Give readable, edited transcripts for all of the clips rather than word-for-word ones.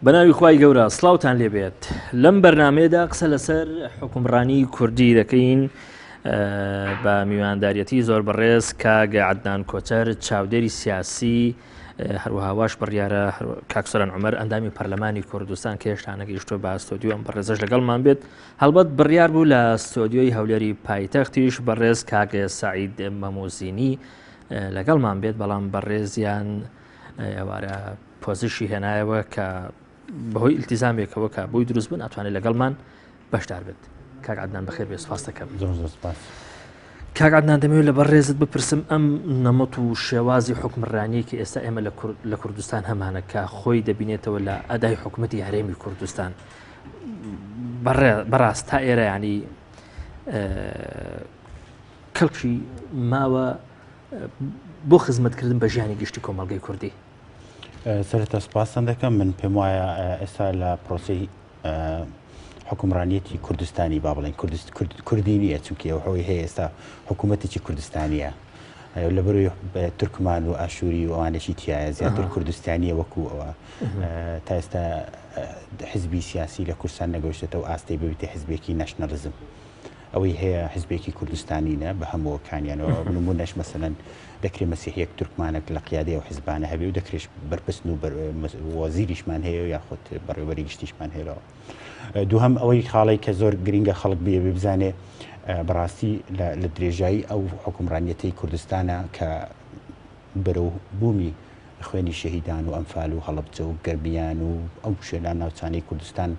بەناوی خوای گەورە سڵاوتان لێبێت لەم بەرنمەیەدا قسە لەسەر حکومڕانی کوردی دەکەین بە میوانداریەتی زۆر بەڕێز کاگە عەدنان کۆچەر چاودێری سیاسی هەروەهاواش بڕیارە کاکسەران عومەر ئەندامی پەرلەمانی کوردستان کە هێشتا نەگەیشتووە بە ئەستۆدیۆ ئەم بەڕێزەش لەگەڵمان بێت هەڵبەت بڕیار بوو لە ئەستۆدیۆی هەولێری پایتەختیش بەڕێز کاگە سەعید مەموزینی لەگەڵمان بێت بەڵام بەڕێزیان ئێوارە پۆزیشی هێنایەوە کە بەهۆی ئیلتیزامێکەوە کە بۆی دروست بوون ئەتوانێت لەگەڵمان بەشدار بێت. کاک عەدنان بەخێر بێ، سوپاس دەکەم. کاک عەدنان دەمەوێت لە بەڕێزت بپرسم ئەم نەمەت و شێوازی حکومڕانیەکی ئێستا ئێمە لە کوردستان هەمانە کە خۆی دەبینێتەوە لە ئەدای حکوومەتی هەرێمی کوردستان بەڕاست تا ئێرە ینی کەڵکی ماوە بۆ خزمەتکردن بە ژیانی گشتی کۆمەڵگەی کوردی. سەرەتا سپاسان دەکەم. من پێم وایە ئێستا لە پرۆسی حکومڕانیەتی کوردستانی با بڵێن کوردی نییە، چونکە ئەوەی هەیە ئێستا حکوومەتێکی کوردستانیە لەبەروی تورکمان و ئاشووری و ئەوانەشی تایە زیاتر کوردستانیە وەکو ئەوە تا ئێستا حزبی سیاسی لە کوردستان نەگەشتێتەوە ئاستی ببیتە حزبێکی ناشنەلیزم. ئەوەی هەیە حزبێکی کوردستانینە بە هەمووەکانیانەوە نمونەش مەسەلەن دەکرێت مەسیحەیەک تورکمانێک لە قیادەی و حیزبانە هەبێ و دەکرێت بەرپرسن و وەزیریشمان هەیە و یاخود بەڕێوەبەری گشتیشمان هەیەەوە. دووهەم ئەوەی خاڵی کە زۆر گرنگە خەڵک بێ بزانێ بەڕاستی لە درێژایی ئەو حکومڕانیەتی کوردستانە کە بەرەو بوومی خوێنی شەهیدان و ئەمفال و هەڵەبجە و گەربیان و ئەو شوێنان ناوچانەی کوردستان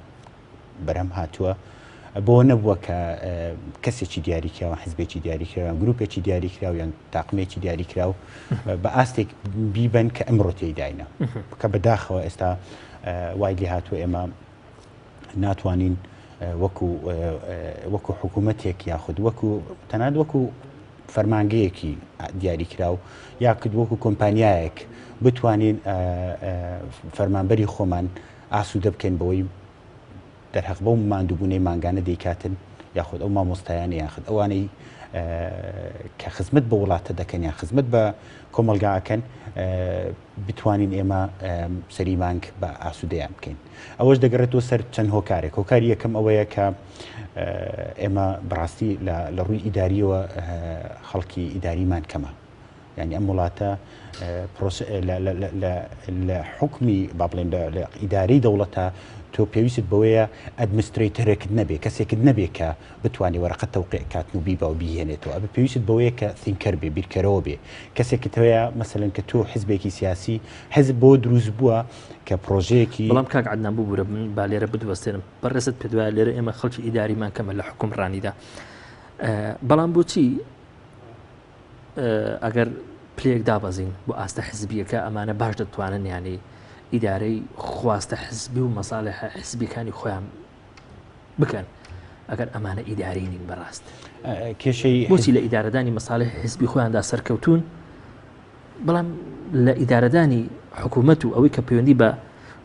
بەرەم هاتووە بۆ نەبووە کە کەسێکی دیاریکراوە، حزبێکی دیاریکراوە، گروپێکی دیاریکراو یان تاقمێکی دیاریکراو بە ئاستێک بیبن کە ئەمڕۆ تێداینە کە بەداخەوە ئێستا وای لێ هاتووە ئێمە ناتوانین وەکو حکوومەتێک یاخود وەکو تەنانەت وەکو فەرمانگەیەکی دیاریکراو یاکرد وەکو کۆمپانیایەک بتوانین فەرمانبەری خۆمان ئاسوودە بکەین بەوەی دەرهەق بەو ماندووبوونەی ماگانە دەیکاتن یاخود ئەو مامۆستایانە یاخود ئەوانەی کە خزمەت بە وڵاتە دەکەن یا خزمەت بە کۆمەلگاکەن بتوانین ئێمە سەری مانگ بە ئاسوودەیان بکەین. ئەوەش دەگەڕێتەوە سەر چەند هۆکارێک. هۆکاری یەکەم ئەوەیە کە ئێمە بەڕاستی لە ڕووی ئیداریەوە خەڵکی ئیداریمان کەمە. یعنی ئەم وڵاتە لە حکمی با بڵێن لە ئیدارەی دەوڵەتە تۆ پێویست بەوەیە ئەدمنسترێتەرێکت نەبێ، کەسێکت نەبێ کە بتوانێت وەرەقە تەوقیع کاتن و بیبا و بیهێنێتەوە. ئەبێ پێویست بەوەیە کە ثینکەر بێ، بیرکەرەوە بێ، کەسێکت هەیە مەسەلەن کە تۆ حزبێکی سیاسی حزب بۆ دروست بووە کە پرۆژەیەکی. بەڵام کاک عەدنان بوورە من با لێرە بدوەستێنم بەڕێزت پێ دوایە لێرە ئێمە خەڵکی ئیداریمان کەمە لە حکومڕانیدا. بەڵام بۆچی ئەگەر پلێک دابەزین بۆ ئاستە حزبیەکە ئەمانە باش دەتوانن ینی ئیدارەی خواستە حزبی و مەساڵح حزبیەکانی خۆیان بکەن ئەگەر ئەمانە ئیداری نین بەڕاست کێشەی بۆچی لە ئیدارەدانی مەساڵح حزبی خۆیاندا سەرکەوتون بەڵام لە ئیدارەدانی حکوومەت و ئەوەی کە پەیوەندی بە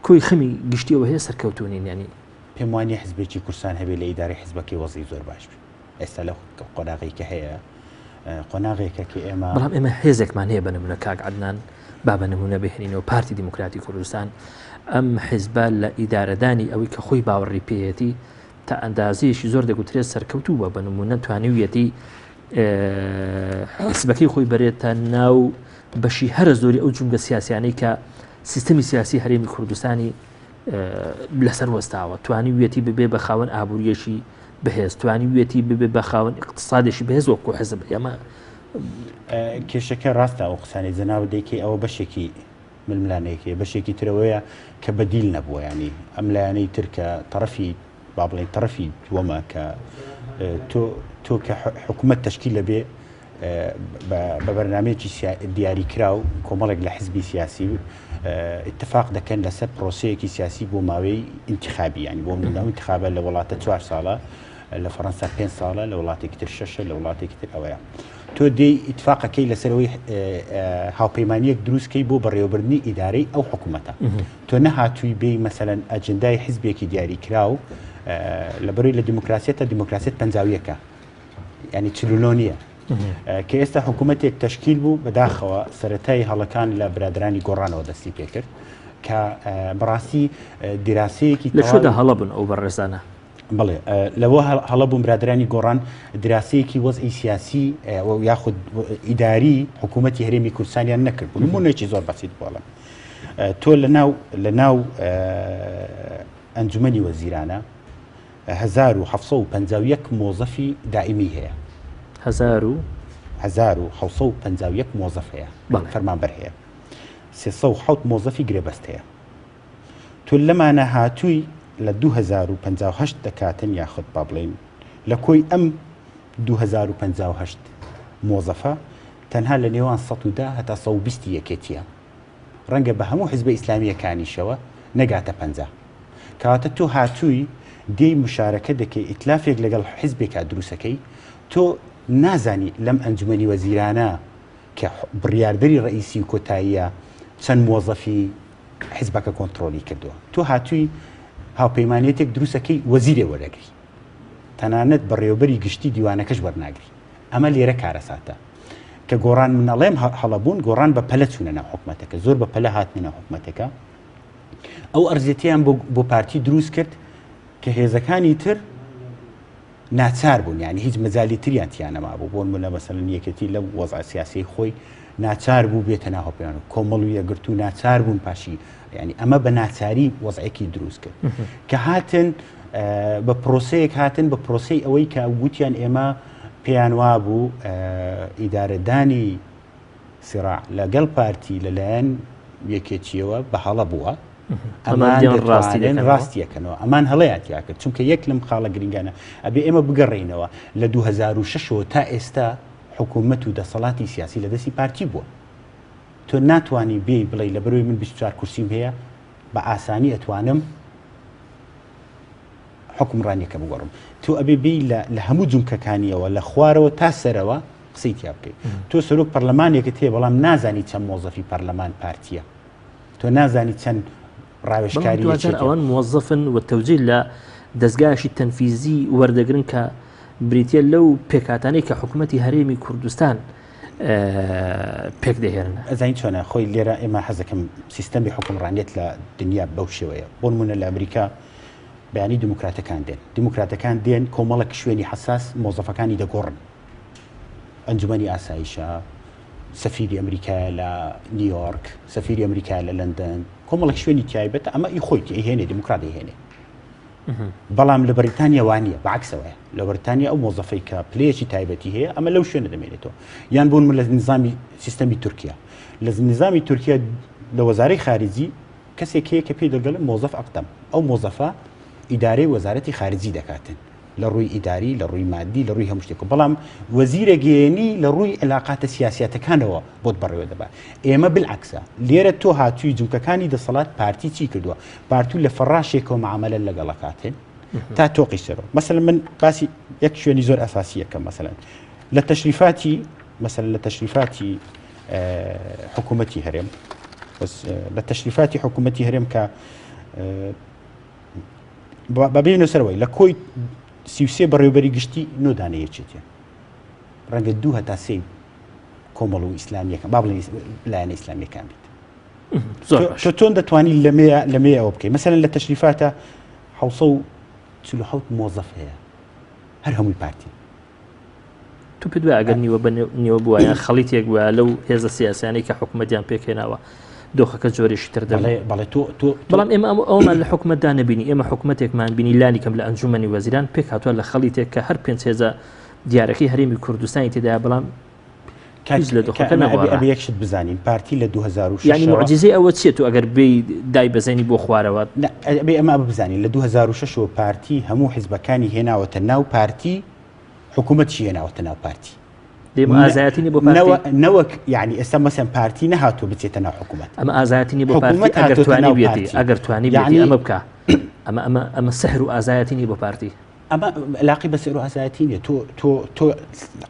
کۆی خەمی گشتیەوە هەیە سەرکەوتونین. ینی پێم وانە حزبێکی کوردستان هەبێت لە ئیداری حزبەکەی وەزی زۆر باش بێت. ئێستا لە قۆناغی کە هەیە قۆناغێکە کە ئێمە بەڵام ئێمە هێزێکمان هەیە بە نمونە کاک عەدنان با بە نمونە بهێنینەوە پارتی دیموکراتی کوردستان ئەم حیزبە لە ئیدارەدانی ئەوەی کە خۆی باوەڕی پێیەتی تا ئەندازەیەشی زۆر دەگوترێت سەرکەوتووە بە نمونە توانیویەتی حیزبەکەی خۆی بەرێتە ناو بەشی هەرە زۆری ئەو جونگە سیاسیانەی کە سیستەمی سیاسی هەرێمی کوردستانی لەسەر وەستاوە، توانیویەتی ببێ بە خاوەن ئابوووریەشی بەهێز، توانیویەتی ببێ بە خاوەن اقتصادێکی بەهێز وەکو حزب. ئێمە کێشەکە ڕاستە ئەو قسانەی جەناو دەیکەی ئەوە بەشێکی ململانەیەکی بەشێکی ترەوەیە کە بەدیل نەبووە. ینی ئەم لایەنەی ترکە تەرەفی با بڵێن تەرەفی دووەمە کە تۆ کە حکوومەت تەشکیل لەبێ بە بەرنامەیەکی دیاریکراو کۆمەڵێک لە حزبی سیاسی اتفاق دەکەن لەسەر پرۆسەیەکی سیاسی بۆ ماوەی انتخابی، ینی بۆ مناو انتخابە لە وڵاتە 4 ساڵە، لە فەڕەنسا 5 ساڵە، لە وڵاتێکی تر 6، لە وڵاتێکی تر ئەوەیە. تۆ دێی ئیتفاقەکەی لەسەرەوەی هاوپەیمانیەک دروستکەی بۆ بەڕێوەبردنی ئیدارەی ئەو حکوومەتە. تۆ نەهاتووی بێی مەسەلەن ئەجندای حزبێکی دیاریکراو لەبەروی لە دیموکراسیەتە دیموکراسیەت پەنجاویەکە، ینی چلولۆنیە کە ئێستا حکوومەتێک تەشکیل بوو بەداخەوە سەرەتای هەڵەکان لە برادرانی گۆڕانەوە دەستی پێکرد کە بەڕاستی دراسەیەکی لە شودا هەڵەبن ئەو بەڕێزانە بڵێ لەوە هەڵە بووم برادرانی گۆڕان دراسەیەکی وەزئی سیاسی یاخود ئیداری حکوومەتی هەرێمی کوردستانیان نەکرد بوو نمونێکی زۆر بەسیط بۆڵم تۆ لە ناو ئەنجومەنی وەزیرانە 1751 مۆزەفی دائیمی هەیە 1751 مۆزەف هەیە فەرمانبەر هەیە 307 مۆزەفی گرێبەست هەیە تۆ لەمانە هاتووی لە 2058 دەکاتن یاخود با بڵێن لە کۆی ئەم 2058 مۆزەفە تەنها لە نێوان 110 هەتا 120 یەکێتیە ڕەنگە بە هەموو حیزبە ئیسلامیەکانیشەوە نەگاتە 50 کەواتە تۆ هاتووی دێی مشارەکە دەکەی ئیتلافێک لەگەڵ حیزبێکا دروستەکەی تۆ نازانی لەم ئەنجومەنی وەزیرانە کە بڕیاردەری ڕئیسی و کۆتاییە چەند مۆزەفی حیزبەکە کۆنتترۆلی کردووە تۆ هاتووی هاوپەیمانێتێک دروستەکەی وەزیرێ وەرەگری تەنانەت بەڕێوەبەری گشتی دیوانەکەش وەرناگری ئەمە لێرە کارەساتە کە گۆڕان منەڵێم هەڵەبوون گۆڕان بە پەلە چوونە ناو حکومەتەکە زۆر بە پەلە هاتنە ناو حکومەتەکە ئەو ئەرزێتیان بۆ پارتی دروست کرد کە هێزەکانی تر ناچار بوون یعنی هیچ مەجالی تریان تیانەما بوو بۆن منە مەسەلەن یەکەتی لە وەزع سیاسی خۆی ناچار بوو بێتە ناو هەڵپەیمان کۆمەڵ و یەگرتو ناچار بوون پاشی ینی ئەمە بە ناچاری وەزعێکی دروست کرد کە هاتن بە پرۆسەیەک هاتن بە پرۆسەی ئەوەی کە گوتیان ئێمە پێیان وا بوو ئیدارەدانی سیراع لەگەڵ پارتی لەلایەن یەکێتیەوە بە هەڵە بووە ئەمان ڕاستیەکەنەوە ئەمان هەڵەیەتیا کرد چونکە یەک لەم خاڵە گرنگانە ئەبێ ئێمە بگەڕێینەوە لە 2006 تا ئێستا حکوومەت و دەسەڵاتی سیاسی لە دەستی پارتی بووە تۆ ناتوانانی بێ بڵێ لە بەرەوەی من 24 کورسیم هەیە بە ئاسانی ئەتوانم حکومڕانیەکە بگۆڕم تۆ ئەبێ بێ لە هەموو جومکەکانیەوە لە خوارەوە تا سەرەوە قسەی تیا بکەیت تۆ سەرۆک پەرلەمانێکت هەیە بەڵام نازانی چەند مۆزەفی پەرلەمان پارتیە تۆ نازانی چەند ڕاوێژکاری ئەوان موظفن و تەوجیه لە دەستگایشی تەنفیزی وەردەگرن کە بریتە لەو پێکاتانەی کە حکوومەتی هەرێمی کوردستان پێک دەهێنن ئەزانی چۆنە خۆی لێرە ئێمە حەزەکەم سیستەمی حکومڕانیت لە دنیا بەو شێوەیە بۆ نمونە لە ئەمریکا بەیانی دیموکراتەکان دێن کۆمەڵک شوێنی حساس مۆزەفەکانی دەگۆڕن ئەنجومەنی ئاسایشە سەفیری ئەمریکا لە نیویۆرک سەفیری ئەمریکا لە لەندەن کۆمەڵک شوێنی تایبەتە ئەمە ئیخۆیتی ئەیهێنێ دیموکراتی هێنێ بەڵام لە بەریتانیا وانە بەعکسەوەیە لە بەریتانیا ئەو مۆزەفەی کە پلەیەکی تایبەتی هەیە ئەمە لەو شوێنە دەمێنێتەوە یان بوون لە نظامی سیستەمی تورکیا لە نظامی تورکیا لە وەزارەی خارجی کەسێک هەیە کە پێی دەگەڵن مۆزەف ئەقدەم ئەو مۆزەفە ئیدارەی وەزارەتی خارجی دەکاتن لە ڕووی ئیداری لە ڕووی مادی لە ڕووی هەموو شتێک بەڵام وەزیرە گەیەنی لە ڕووی علاقاتە سیاسەتەکانەوە بۆت بەڕێوە دەبات ئێمە بالعکسە لێرە تۆ هاتووی جومکەکانی دەسەڵات پارتی چی کردووە پارتو لە فەڕاشێکەوە معاملە لەگەڵەکاتن تا تۆقی سەرەوە مثلا من باسی یەک شوێنی زۆر ئەساسیەکەم مثلا لە تەشریفاتی مثلا لە تەشریفاتی حکوومەتی هەرێم لە تەشریفاتی حکوومەتی هەرێم کە بەبێنە سەرەوەی لە کۆی 33 بەڕێوەبەری گشتی نۆدانەیەچێتە ڕەنگە 2 هەتا 3 کۆمەڵ و ئیسلامیەکە با بڵێن لایەنە ئیسلامیەکان بیت تۆ دەتوانی لەمێ ئەوە بکەیت مەسەلەن لە تەشریفاتە 747 مۆزەف هەیە هەر هەمووی پارتی تو پێ دوای ئەگەر نیوە بووە یان خەڵیتێک وە لەو هێزە سیاسیانەی کە حکوومەتیان پێکهێناوە دۆخەکە جۆرێکی تر بەڵێ بەڵام ئێمە ئەومان لە حکوومەتدا نەبینی ئێمە حکوومەتێکمان بینی لانی کەم لە ئەنجومەنی وەزیران پێک هاتووە لە خەڵیتێک کە هەر 5 هێزە دیارەکەی هەرێمی کوردستانی تێدایە بەڵام لە دۆخەکە ئەبێ یەکشت بزانین پارتی لە 2006 یعنی معجزەی ئەوە چیە تو ئەگەر بێ دای بەزەینی بۆ خوارەوە ئەبێ ئەمە بزانین لە 2006 پارتی هەموو حیزبەکانی هێناوەتە ناو پارتی حکوومەتی هێناوەتە ناو پارتی ئازایەتی بۆ نەوەک یعنی ئێستا مەسەن پارتی نەهاتوو بچێتە ناو حکوومەت ئەمە ئازایەتی بۆ پارتی ئەگەر توانی بێتی ئەگەر توانی بێتی ئەمە بکە ئەمە سەحر و ئازایەتی بۆ پارتی ئەمە علاقی بە سەر و ئازایەتی نیە تۆ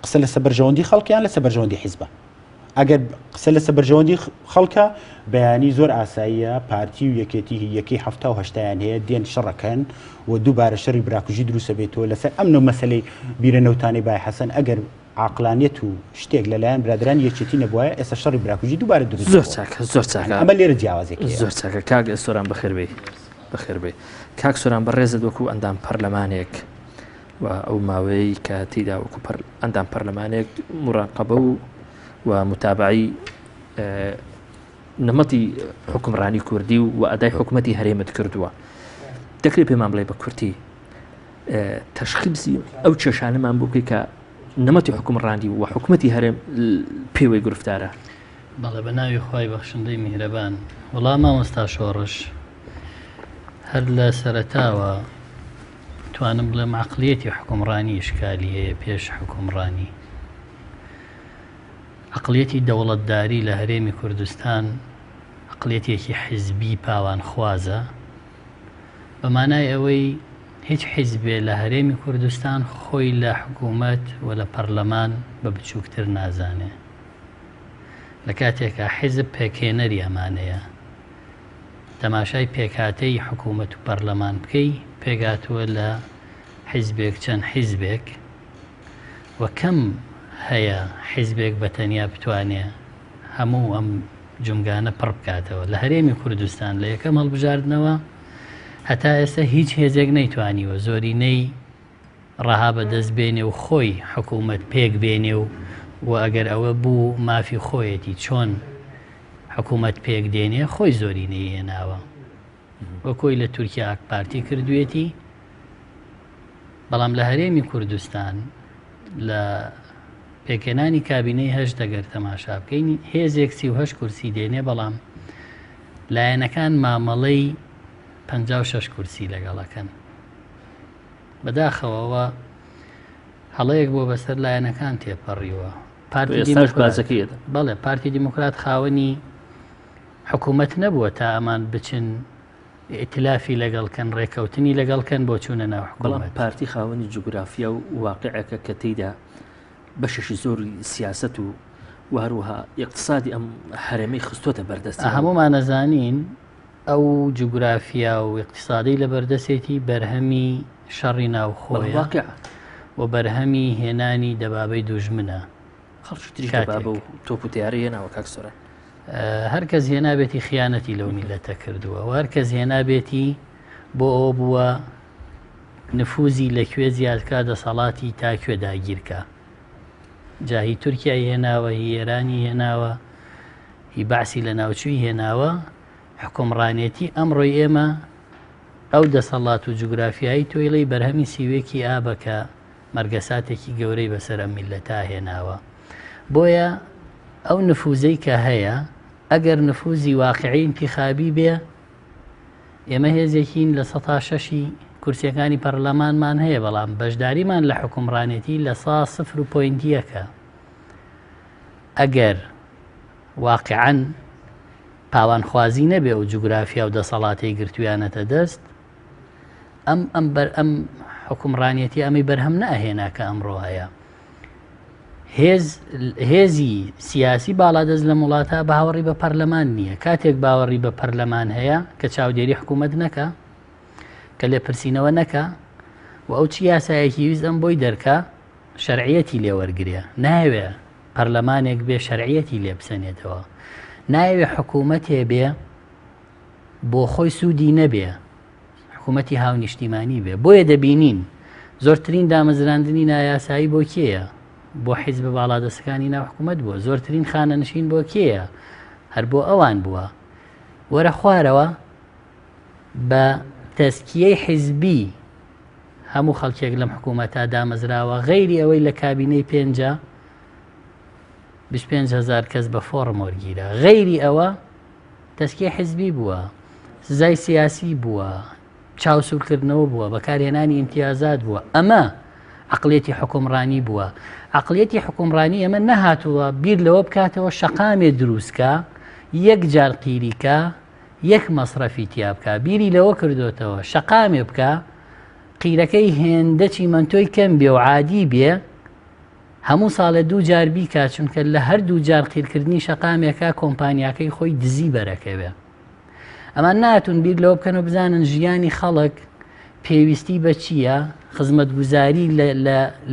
قسە لە سەبەرژەوەندی خەڵکیان لە سەبەرژەوەندی حیزبە ئەگەر قسە لە سەبەرژەوەندی خەڵکە بەیانی زۆر ئاساییە پارتی و یەکەی 1970یان هەیە دێن شەڕەکەن و دووبارە شەڕی براکوژی دروستە بێتەوە لەسەر ئەم نەو مەسەلەی بیرە نەوتانی بای حەسەن ئەگەر عقلانیت و شتێک لەلایەن برادران یەکێتی نەبووە ئێستا شەڕی براکوژی دووبارە دروست زۆر چاکە زۆر چاکە ئەمە لێرە جیاوازێکی زۆر چاکە کاک ئێستۆران بەخێربێ بەخێربێ کاک سۆران بەڕێزت وەکو ئەندام پەرلەمانێک و ئەو ماوەی کە تێدا وەکو ئەندام پەرلەمانێک مراقەبە و متابعی نمەتی حکومڕانی کوردی و ئەدای حکوومەتی هەرێمت کردووە دەکرێت پێمان بڵێ بە کورتی تەشخیصی ئەو کێشانەمان بوو کە نمەتی حکومڕانی و حکوومەتی هەرێم پێوەی گرفتارە بەڵێ بە ناوی خۆی بەخشندەی میهرەبان وەڵام مامۆستا شۆڕش هەر لە سەرەتاوە توانم بڵێم عەقڵیەتی حکومڕانی شکالی هەیە پێش حکومڕانی عەقڵیەتی دەوڵەتداری لە هەرێمی کوردستان عەقڵیەتێکی حیزبی پاوانخوازە بە مانای ئەوەی هیچ حیزبێ لە هەرێمی کوردستان خۆی لە حکوومەت و لە پەرلەمان بە بچووکتر نازانێ لە کاتێکە حیزب پێکێنەری ئەمانەیە تەماشای پێکهاتەی حکوومەت و پەرلەمان بکەی پێگاتووە لە حیزبێک چەند حیزبێک و کەم هەیە حیزبێک بەتەنیا بتوانێ هەموو ئەم جمگانە پڕ بکاتەوە لە هەرێمی کوردستان لە یەکەم هەڵبژاردنەوە هەتا ئێستا هیچ هێزێک نەیتوانیوە زۆرینەی ڕەها بەدەست بێنێ و خۆی حکوومەت پێک بێنێ و ئەگەر ئەوە بوو مافی خۆیەتی چۆن حکوومەت پێک دێنێ خۆی زۆرینەی هێناوە وەکۆی لە تورکیا ئاکپارتی کردوێتی بەڵام لە هەرێمی کوردستان لە پێکێنانی کابینەی هەشت دەگەر تەماشا بکەین هێزێک 38 کورسی دێنێ بەڵام لایەنەکان مامەڵەی 56 کورسی لەگەڵەکەن بەداخەوەەوە هەڵەیەک بۆ بەسەر لایەنەکان تێپەڕیوە بەڵێ پارتی دیموکرات خاوەنی حکوومەت نەبووە تا ئەمان بچن ئیتلافی لەگەڵکەن ڕێکەوتنی لەگەڵکەن بۆ چوونە ناو حکوومەت پارتی خاوەنی جوگرافیا و واقعەکە کە تێیدا بەشەشی زۆری سیاست و هەروەها اقتصادی ئەم هەرێمەی خستۆتە بەردەست هەمومان نەزانین ئەو جوگرافیا و اقتصادی لە بەردەسێتی بەرهەمی شەڕی ناوخۆیە و بەرهەمی هێنانی دەبابەی دوژمنە تۆپ و تیاری هێناوە کاک سۆران هەر کەس هێنابێتی خیانەتی لەو میلەتە کردووە و هەر کەس هێنابێتی بۆ ئەو بووە نفوزی لەکوێ زیادکە دەسەڵاتی تاکوێ داگیرکە جاهی تورکیای هێناوە هی ئێرانی هێناوە هی باسی لە ناوچووی هێناوە حکومڕانێتی ئەمڕۆی ئێمە ئەو دەسەڵات و جوگرافیایی تۆیڵی بەرهەمی سیوێکی ئابەکە مەرگەساتێکی گەورەی بەسەر ئەم میلەتە هێناوە بۆیە ئەو نفوزەی کە هەیە ئەگەر نفوزی واقعی انتخابی بێ ئێمە هێزێکین لە 16 کورسیەکانی پەرلەمانمان هەیە بەڵام بەشداریمان لە حکومڕانێتی لە 0.1 ئەگەر واقعاً پاوانخوازی نەبێ و جوگرافیا و دەسەڵاتی گرتویانەتە دەست ئەم حکومڕانێتی ئەمی بەرهەم ناهێنا کە ئەمڕۆ هەیە هێزی سیاسی باڵادەست لە وڵاتە باوەڕی بە پەرلەمان نییە کاتێک باوەڕی بە پەرلەمان هەیە کە چاودێری حکوومەت نەکە کە لێپرسینەوە نەکە و ئەو چی یاسایەکی ویست ئەم بۆی دەرکە شەرعیەتی لێوەرگرێ ناوێ پەرلەمانێک بێ شەرعیەتی لێ بسەنێتەوە ناوێ حکوومەتێ بێ بۆ خۆی سوودی نەبێ حکوومەتی هاونیشتیمانی بێ بۆیە دەبینین زۆرترین دامەزراندنی نایاسایی بۆ کێیە بۆ حیزب باڵادەستەکانی ناو حکوومەت بووە زۆرترین خانە نشین بۆ کێیە هەر بۆ ئەوان بووە وەرە خوارەوە بە تەسکیەی حیزبی هەموو خەڵکێک لەم حکوومەتە دامەزراوە غەیری ئەوەی لە کابینەی 25,000 کەس بە فۆڕم وەرگیرە غەیری ئەوە تەسکیە حیزبی بووە سزای سیاسی بووە چاوسورکردنەوە بووە بەکارهێنانی امتیازات بووە ئەمە عەقڵیەتی حکومڕانی بووە عەقڵیەتی حکومڕانی ئەمە نەهاتووە بیر لەوە بکاتەوە شەقامێ دروستکە یەک جار قیریکە یەک مەسرەفی تیا بکە بیری لەوە کردوتەوە شەقامێ بکە قیرەکەی هێندە چیمەنتۆی کەم بێ و عادی بێ هەموو ساڵە 2 جار بیکات چونکە لە هەر 2 جار قیرکردنی شەقامێکە کۆمپانیاکەی خۆی دزی بەرەکەوێ ئەمان ناتون بیر لەوە بکەن و بزانن ژیانی خەڵک پێویستی بە چییە خزمەتگوزاری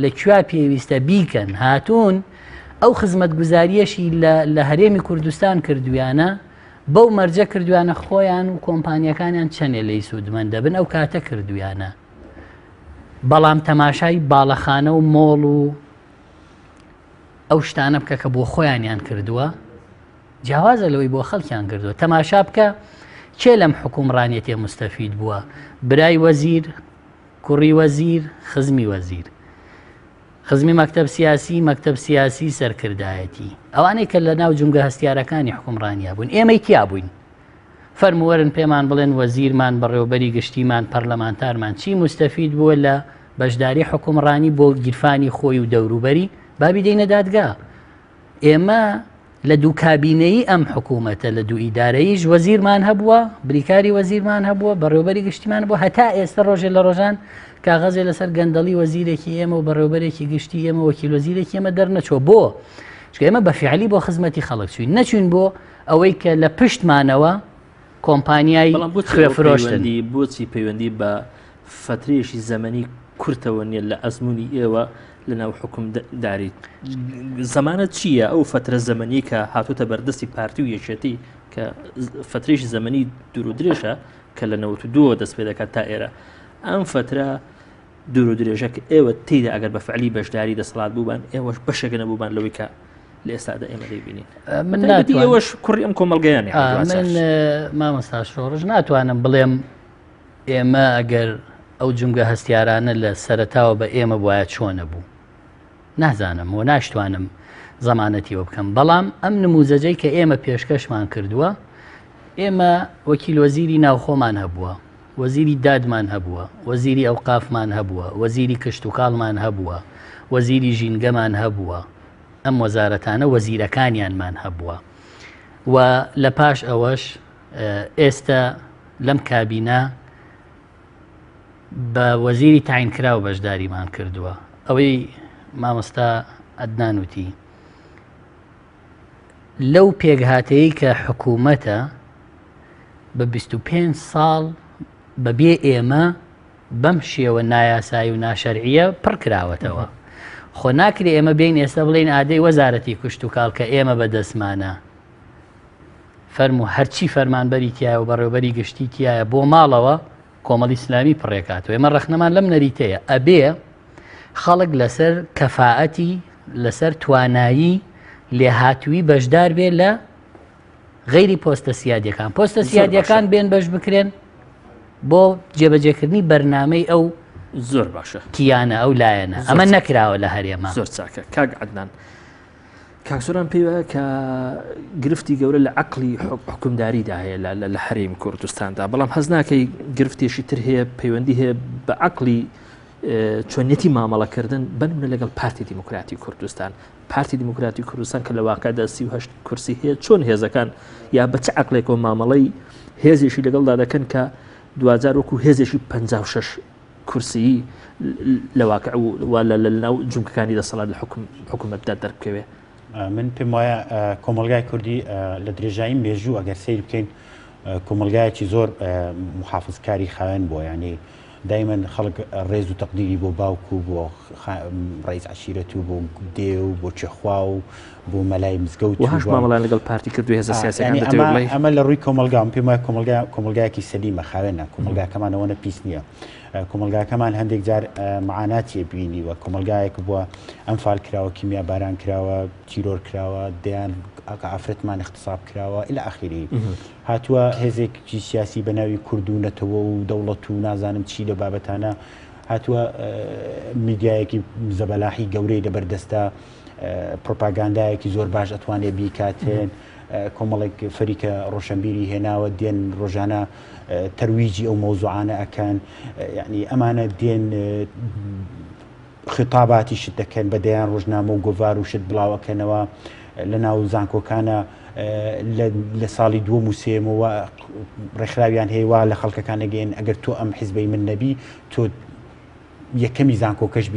لەکوێ پێویستە بیکەن هاتوون ئەو خزمەتگوزاریەشی لە هەرێمی کوردستان کردویانە بەو مەرجە کردویانە خۆیان و کۆمپانیەکانیان چەندێ لی سوودمەند دەبن ئەو کاتە کردویانە بەڵام تەماشای باڵەخانە و مۆڵ و ئەو شتانە بکە کە بۆ خۆیانیان کردووە جیاوازە لەوەی بۆ خەڵکیان کردووە تەماشا بکە کێ لەم حکومڕانیەتێ مستەفید بووە برای وەزیر کوڕی وەزیر خزمی وەزیر خزمی مەکتەب سیاسی سەرکردایەتی ئەوانەی کە لە ناو جونگە هەستیارەکانی حکومڕانیا بوون ئێمەی تیا بووین فەرموەرن پێمان بڵێن وەزیرمان بەڕێوەبەری گشتیمان پەرلەمانتارمان چی مستەفید بووە لە بەشداری حکومڕانی بۆ گیرفانی خۆی و دەوروبەری بابی دەینە دادگا ئێمە لە دوو کابینەی ئەم حکوومەتە لە دوو ئیدارەیش وەزیرمان هەبووە بریکاری وەزیرمان هەبووە بەڕێوەبەری گشتیمان بوو هەتا ئێستا ڕۆژێ لە ڕۆژان کاغەزێ لەسەر گەندەڵی وەزیرێکی ئێمە و بەڕێوەبەرێکی گشتی ئێمە وەکیل وەزیرێکی ئێمە دەرنەچۆ بۆ چکە ئێمە بەفیعلی بۆ خزمەتی خەڵک چوین نەچوین بۆ ئەوەی کە لە پشتمانەوە کۆمپانیای خوێفرۆشتن بۆچی پەیوەندی بە فترێشی زەمەنی کورتەوە نیە لە ئەزمموی ئێوە لە ناو حکومداری زەمانە چییە ئەو فترە زەمەنی کە هاتوتە بەردەستی پارتی و یەکێتی کە فترێشی زەمەنی دوور و درێژە کە لە 92 دەست پێ دەکات تا ئێرە ئەم فترە دوور و درێژە کە ئێوە تێدا ئەگەر بە فعلی بەشداری دەسەڵات بووبان ئێوەش بەشێکە نەبووبان لەوەی کە لە ئێستادا ئێمە دەیبینین ئێوەش کوڕی ئەم کۆمەڵگەیانی من مامەستا شۆڕژ ناتوانم بڵێم ئێمە ئەگەر ئەو جونگە هەستیارانە لە سەرەتاوە بە ئێمە وایە چۆنە بوو نازانم و ناشتوانم زەمانەتیوە بکەم بەڵام ئەم نموزەجەی کە ئێمە پێشکەشمان کردووە ئێمە وەکیل وەزیری ناوخۆمان هەبووە وەزیری دادمان هەبووە وەزیری ئەوقافمان هەبووە وەزیری کشت و کاڵمان هەبووە وەزیری ژینگەمان هەبووە ئەم وەزارەتانە وەزیرەکانیانمان هەبووە و لە پاش ئەوەش ئێستا لەم کابینە بە وەزیری تاینکرا و بەشداریمان کردووە ئەوەی مامۆستا ئەدنان وتی لەو پێکهاتەیە کە حکوومەتە بە 25 ساڵ بەبێ ئێمە بەم شێوە نایاسایی و ناشەرعیە پڕ کراوەتەوە خۆ ناکرێ ئێمە بین ئێستا بڵین ئادەی وەزارەتی کوشت و کاڵ کە ئێمە بەدەستمانە فەرموو هەرچی فەرمانبەری تایە و بەڕێوەبەری گشتی تایە بۆ ماڵەوە کۆمەڵی ئیسلامی پڕێکاتەوە ئێمە ڕەخنەمان لەم نەریتەیە ئەبێ خەڵک لەسەر کەفاعەتی لەسەر توانایی لێهاتووی بەشدار بێ لە غەیری پۆستە سیادیەکان پۆستە سیادیەکان بێن بەش بکرێن بۆ جێبەجێکردنی بەرنامەی ئەو زۆر باشە کیانە ئەو لایەنە ئەمە نەکراوە لە هەرێمە زۆر چاکە کاک عەدنان کاکسۆران پێی وایە کە گرفتی گەورە لە عەقڵی حکومداریدا هەیە لە هەرێمی کوردستاندا بەڵام حەز ناکەی گرفتێکی تر هەیە پەیوەندی هەیە بە عەقڵی چۆنیەتی مامەڵەکردن بنمونە لەگەڵ پارتی دیموکراتی کوردستان پارتی دیموکراتی کوردستان کە لە واقعدا 38 کورسی هەیە چۆن هێزەکان یا بە چ عەقڵێکەوە مامەڵەی هێزێکی لەگەڵدا دەکەن کە 2000 وەکو هێزێکی 56 کورسی لە واقع لە ناو جومکەکانی دەسەڵات لە حکوومەتدا دەربکەوێ من پێم وایە کۆمەلگای کوردی لە درێژایی مێژوو ئەگەر سیر بکەین کۆمەلگایەکی زۆر محافظکاری خاوێن بۆ یعنی دایما خەڵک ڕێز و تەقدیری بۆ باوکو بۆ ڕئیس عەشیرەت و بۆ دێ و بۆ چێخوا و بۆ مەلای مزگەوت و هەش مامەڵان لەگەڵ پارتی کردووە هێزە سیاسیەکان ئەمە لە ڕووی کۆمەلگام پێم وایە کۆمەلگایەکی سەلیمە خاوێنە کۆمەلگاکەمانەوە پیس نییە کۆمەلگاکەمان هەندێک جار معاناتی بینی و کۆمەلگایەک بووە ئەم فال کراوە کیمیا باران کراوە تیرۆر کراوە دەیان ئافرەتمان اختصاب کراوە إلى آخره هاتووە هێزێکی سیاسی بە ناوی کوردونەتەوە و دەوڵەت و نازانم چی لە بابەتانە هاتووە میدیایەکی زەبەلاحی گەورەی لەبەردەستە پرۆپاگاندایەکی زۆر باش ئەتوانێ بیکاتێن کۆمەڵێک فەریکە ڕۆشنبیری هێناوە دێن ڕۆژانە تەرویجی ئەو مەوزوعانە ئەکەن یعنی ئەمانە دێن خطاباتی شت دەکەن بەدەیان ڕۆژنامە و گۆڤار و شت بڵاوەکەنەوە لە ناو زانکۆکانە لە ساڵی دووەم و سێمەوە ڕێکخراویان هەیە لە خەڵکەکانە گەین ئەگەر تۆ ئەم حیزبەی من نەبی تۆ یەکەمی زانکۆکەش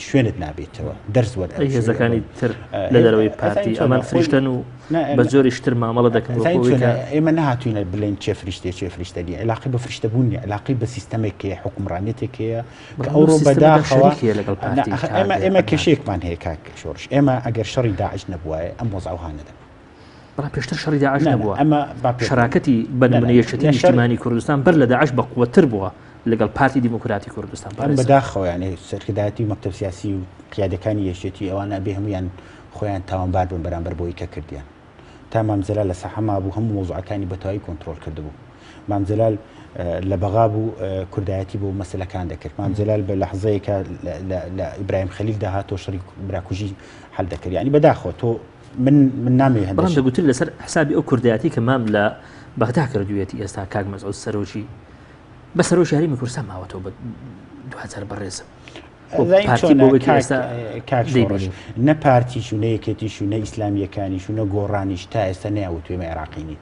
شوێنت نابێتەوە دەرس وەرە هێزەکانی تر لە دەرەوەی پارتی ئەمان فریشتن و بە زۆری شتر مامەڵە دەکەن ئێمە نهاتوینە بڵێن چێ فریشتەنی علاقی بە فریشتەبوون نیە علاقی بە سیستەمێکەیە حکومڕانێتێکەیە کە ئەوڕۆ بەداخەوە ئێمە کێشەیەکمان هەیە کاک شۆڕش ئێمە ئەگەر شەڕی داعش نەبووایە ئەم وەزعوهانەدا بەڵام پێشتر شەڕی داعش نەبووە شەراکەتی بە نمونەیەکێتی نیشتیمانی کوردستان بەر لە داعش بەقووەتر بووە لەگەڵ پارتی دیموکراتی کوردستان بەداخەوە یعنی سەرکردایەتی و مەکتەب سیاسی و قیادەکانی یەکێتی ئەوانە بێ هەمویان خۆیان تاوانبار بوون بەرامبەر بۆی کە کردیان تا مامزەلال لە سەحەما بوو هەموو مۆزوعەکانی بەتەواوی کۆنتڕۆل کردبوو مامزەلال لە بەغا بوو کوردایەتی بۆ مەسەلەکان دەکرد مامزەلال بە لەحزەیەکە لە ئیبراهیم خەلیل داهاتۆ شەڕی براکوژی هەڵ دەکرد یعنی بەداخەوە تۆ من نامێ هەندێک بەڵام دەگوتر لەسەر حسابی ئەو کوردایەتی کە مام لە بەغدا کردوێتی ئێستا کاک مەسعود سەرۆشی بە سەرۆشی هەرێمی کوردستان ماوەتەوە بە 2000 بەڕێزم نە پارتیش و نەیەکێتیش و نە ئیسلامیەکانیش و نە گۆڕانیش تا ئێستا نەیاوتوێمە عێراقینی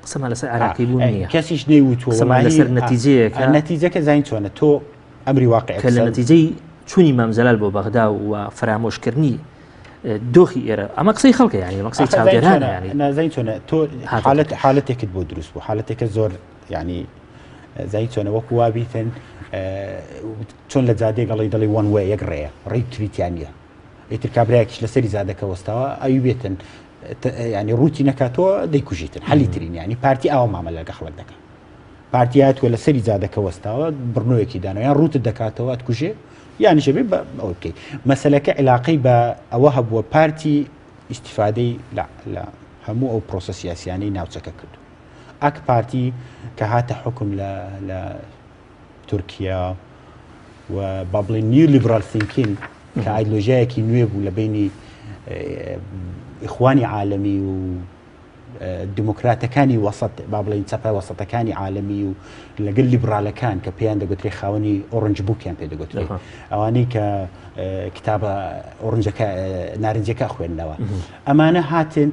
قسەمان لەسەر عێراقی بوو نییە کەسیش نەیوتوە لەسەر نەتیجەیەکە نەتیجەکە زین چۆنە تۆ ئەمری واقع کە لە نەتیجەی چوونی مامزەلال بۆ بەغدا و فرامۆشکردنی دۆخی ئێرە ئەمە قسەی خەڵکە یعنی مە قسەی چاودێرانە یعنی نازین چۆنە تۆ حالەتێکت بۆ دروست بوو حالەتێکە زۆر یعنی زای چۆنە وەکو وابیتن چۆن لە جادێ گەڵی دەڵی وان وێ یەک ڕێە ڕێی تریتیانە ئیتر کابراایکیش لە سەری زادەکە وەستاوە ئەوی بێتن ینی ڕووتی نەکاتەوە دەیکوژیتن حەلی ترین ینی پارتی ئاوا مامە لەگە خەڵک دەکە پارتیاتوە لە سەری زادەکە وەستاوە بڕنۆیەکی دانەوە یان ڕوتت دەکاتەوە ئەتکوژێ یانی شەبێ بە ئەوە بکەیت مەسەلەکە علاقەی بە ئەوە هەبووە پارتی ئیسیفادەی لە هەموو ئەو پرۆسە سیاسیانەی ناوچەکە کرد ئەک پارتی کە هاتە حکم لە تورکیا و با بڵێن نیو لیبرال ثینکین کە ئایدۆلۆژیایەکی نوێ بوو لە بینی ئیخوانی عالەمی و دموکراتەکانی وەسەط با بڵێن چەپە وەسەطەکانی عالەمی و لەگەڵ لیبرالەکان کە پێیان دەگوترێ خاوەنی ئۆڕنج بووکیان پێ دەگوترێ ئەوانەی کە کتابە ئۆڕنجەکە نارنجەکە خوێندنەوە ئەمانە هاتن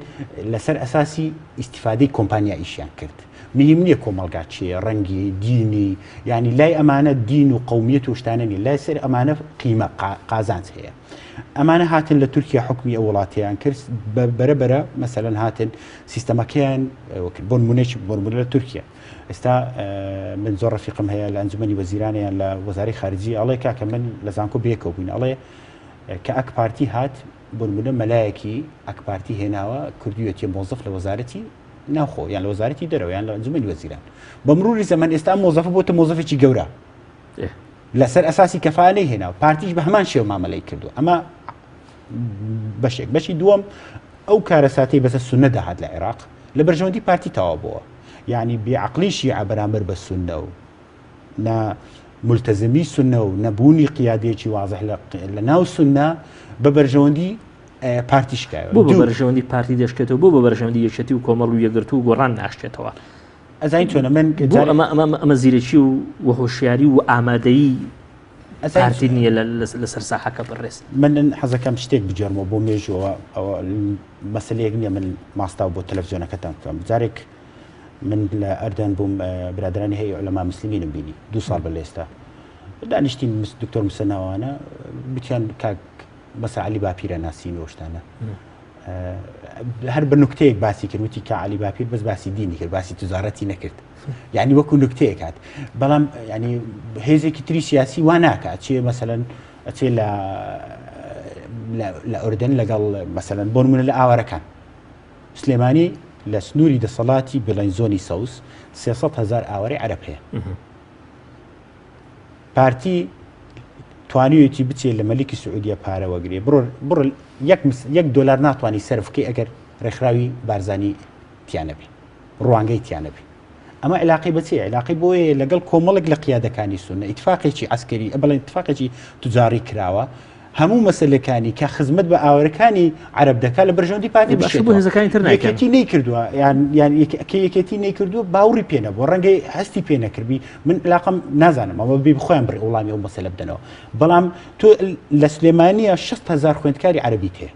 لەسەر ئەساسی ئیسیفادەی کۆمپانیا ئیشیان کرد مهم نییە کۆمەلگا چیە ڕەنگی دینی ینی لای ئەمانە دین و قومیەت و شتانەنی لای سەر ئەمانە قیمە قازانج هەیە ئەمانە هاتن لە تورکیا حکمی ئەو وڵاتیان کرد بەرەبەرە مەسەلەن هاتن سیستەمەکەیان بۆ نمونەیەکی بۆ نمونە لە تورکیا ئێستا من زۆر ڕەفیقم هەیە لە ئەنجومەنی وەزیرانیان لە وەزارەی خارجی ئەڵێ کاکە من لە زانکۆ بێکەوە بووین ئەڵێ کە ئەک پارتی هات بۆ نمونە مەلایەکی ئەک پارتی هێناوە کردوویەتی مۆزف لە وەزارەتی ناوخۆ یان لە وەزارەتی دەرەوە یان لە ئەنجومەنی وەزیران بە مروری زەمان ئێستا مۆزەفە بۆتە مۆزەفێکی گەورە لەسەر ئەساسی کەفاانەی هێناوە پارتیش بە هەمان شێوە مامەلەی کردو ئەمە بەشێک بەشی دووەم ئەو کارەساتی بەسە سونە داهات لە عێراق لە بەرژەوەندی پارتی تەواو بووە یعنی بێعەقلیشی بەرامبەر بە سونە و نە ملتەزمی سونە و نەبوونی قیادەیەکی وازح لە ناو سونە بە بەرژەوەندی پارتیشکایە بۆ بە بەرژەوەندی پارتی دەشکێتەوە بۆ بە بەرژەوەندی یەکێتی و کۆمەڵ و یەکگرتو و گۆڕان ناشتێتەوە ئەزین چۆنە من ئەمە زیرەکی و وەهۆشیاری و ئامادەیی پارتی نییە لەسەر ساحەکە بڕێز من حەزەکەم شتێک بجێرمەوە بۆ مێژەوە ئەوە مەسلەیەک نییە من ماستاو بۆ تەلەڤیزیۆنەکەتان بکەم جارێک من لە ئەردەن بووم برادرانی هەیە عولەما مسلمینم بینی 2 ساڵ بە لێستا دانیشتین دکتۆر مسەناوانە بتیان کاک بەسە علی باپیرە ناسین وشتانە هەر بە نوکتەیەک باسی کرد وتی کە علی باپیر بەس باسی دینی کرد باسی تجارەتی نەکرد یعنی وەکو نوکتەیەک هات بەڵام ینی هێزێکی تری سیاسی وا ناکات چێ مەسەلەن ئەچێ لە ئوردن لەگەڵ مەسەلەن بۆ نمونە لە ئاوارەکان سلێمانی لە سنووری دەسەڵاتی بڵین زۆنی سەوس 300,000 ئاوەری عەرەب هەیە پارتی توانیوێتی بچێت لە مەلیکی سعودیە پارە وەگرێ بڕ $1 ناتوانانی سەرفکەی ئەگەر ڕێکخراوی بارزانی تیانەبێ ڕوانگەی تیانەبێ ئەمە علاقی بەچێ علاقی بۆیە لەگەڵ کۆمەڵێک لە قیادەکانی سونە ئیتفاقێکی عسکەری بڵێن ئیتفاقێکی توجاری کراوە هەموو مەسلەکانی کە خزمەت بە ئاوەرەکانی عەرەب دەکات لە بەرژەوەندی پارتی یەکێتی نەیکردووە یان یەکێتی نەیکردووە باوەڕی پێ نەبووە ڕەنگەی هەستی پێ نەکردبی من علاقەم نازانم ئەمە بێ بخۆیان بڕی وڵامی ئەو مەسەلە بدەنەوە بەڵام تۆ لە سلێمانیە 6,000 خوێندکاری عەرەبی هەیە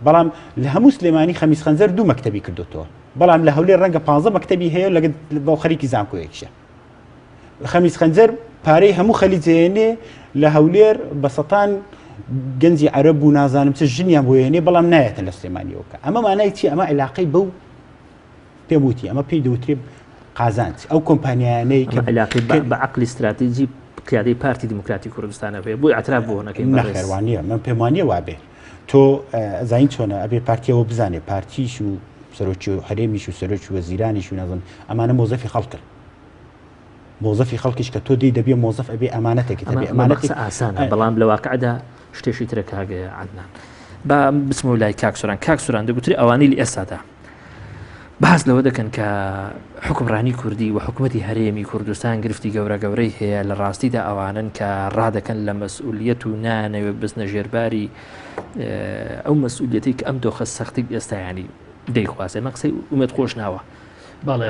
بەڵام لە هەموو سلێمانی خەمیس خەنجەر 2 مەکتەبی کردوتەوە بەڵام لە هەولێر ڕەنگە 15 مەکتەبی هەیە لەگە بۆ خەریکی زانکۆیەکیشە خەمیس خەنجەر پارەی هەموو خەلیجێنێ لە هەولێر بە سەتان گەنجی عەرەب و نازانم چ ژنیان بۆ هێنێ بەڵام نایەتە لە سلێمانیەوەکە ئەمە مانای چی ئەمە علاقەی بەو پێم وتی ئەمە پێی دەوترێ قازانج ئەو کۆمپانیانەی کە علاقی بە عقلی استراتیجی قیادەی پارتی دیموکراتی کوردستانە بێ بۆی ئەتراف بۆ نەکەی نەخێوانیە من پێم وانیە وابێ تۆ زین چۆنە ئەبێ پارتیەوە بزانێ پارتیش و سەرۆکی و هەرێمیش و سەرۆکی وەزیرانیش و نازم ئەمانە مۆزەفی خەڵکن مۆزەفی خەڵکیش کە تۆ دی دەبێ مۆزەف ئەبێ ئەمانەتێکی دەبێ ئەمانەت ئاسانە بەڵام لە واقعدا شتێکی ترە کاگەیە عەدنان با بسمە و لای کاک سوران دەگوتری ئەوانەی لە ئێستادا بەحەز لەوە دەکەن کە حکومڕانی کوردی و حکوومەتی هەرێمی کوردستان گرفتی گەورەی هەیە لە ڕاستیدا ئەوانن کە ڕادەکەن لە مەسئولیەت و نانەوێ بستنە ژێرباری ئەو مەسئولیەتی کە ئەم دۆخە سەختی ئێستایانی دەیخوازێ مە قسەی ئومێد خۆش ناوە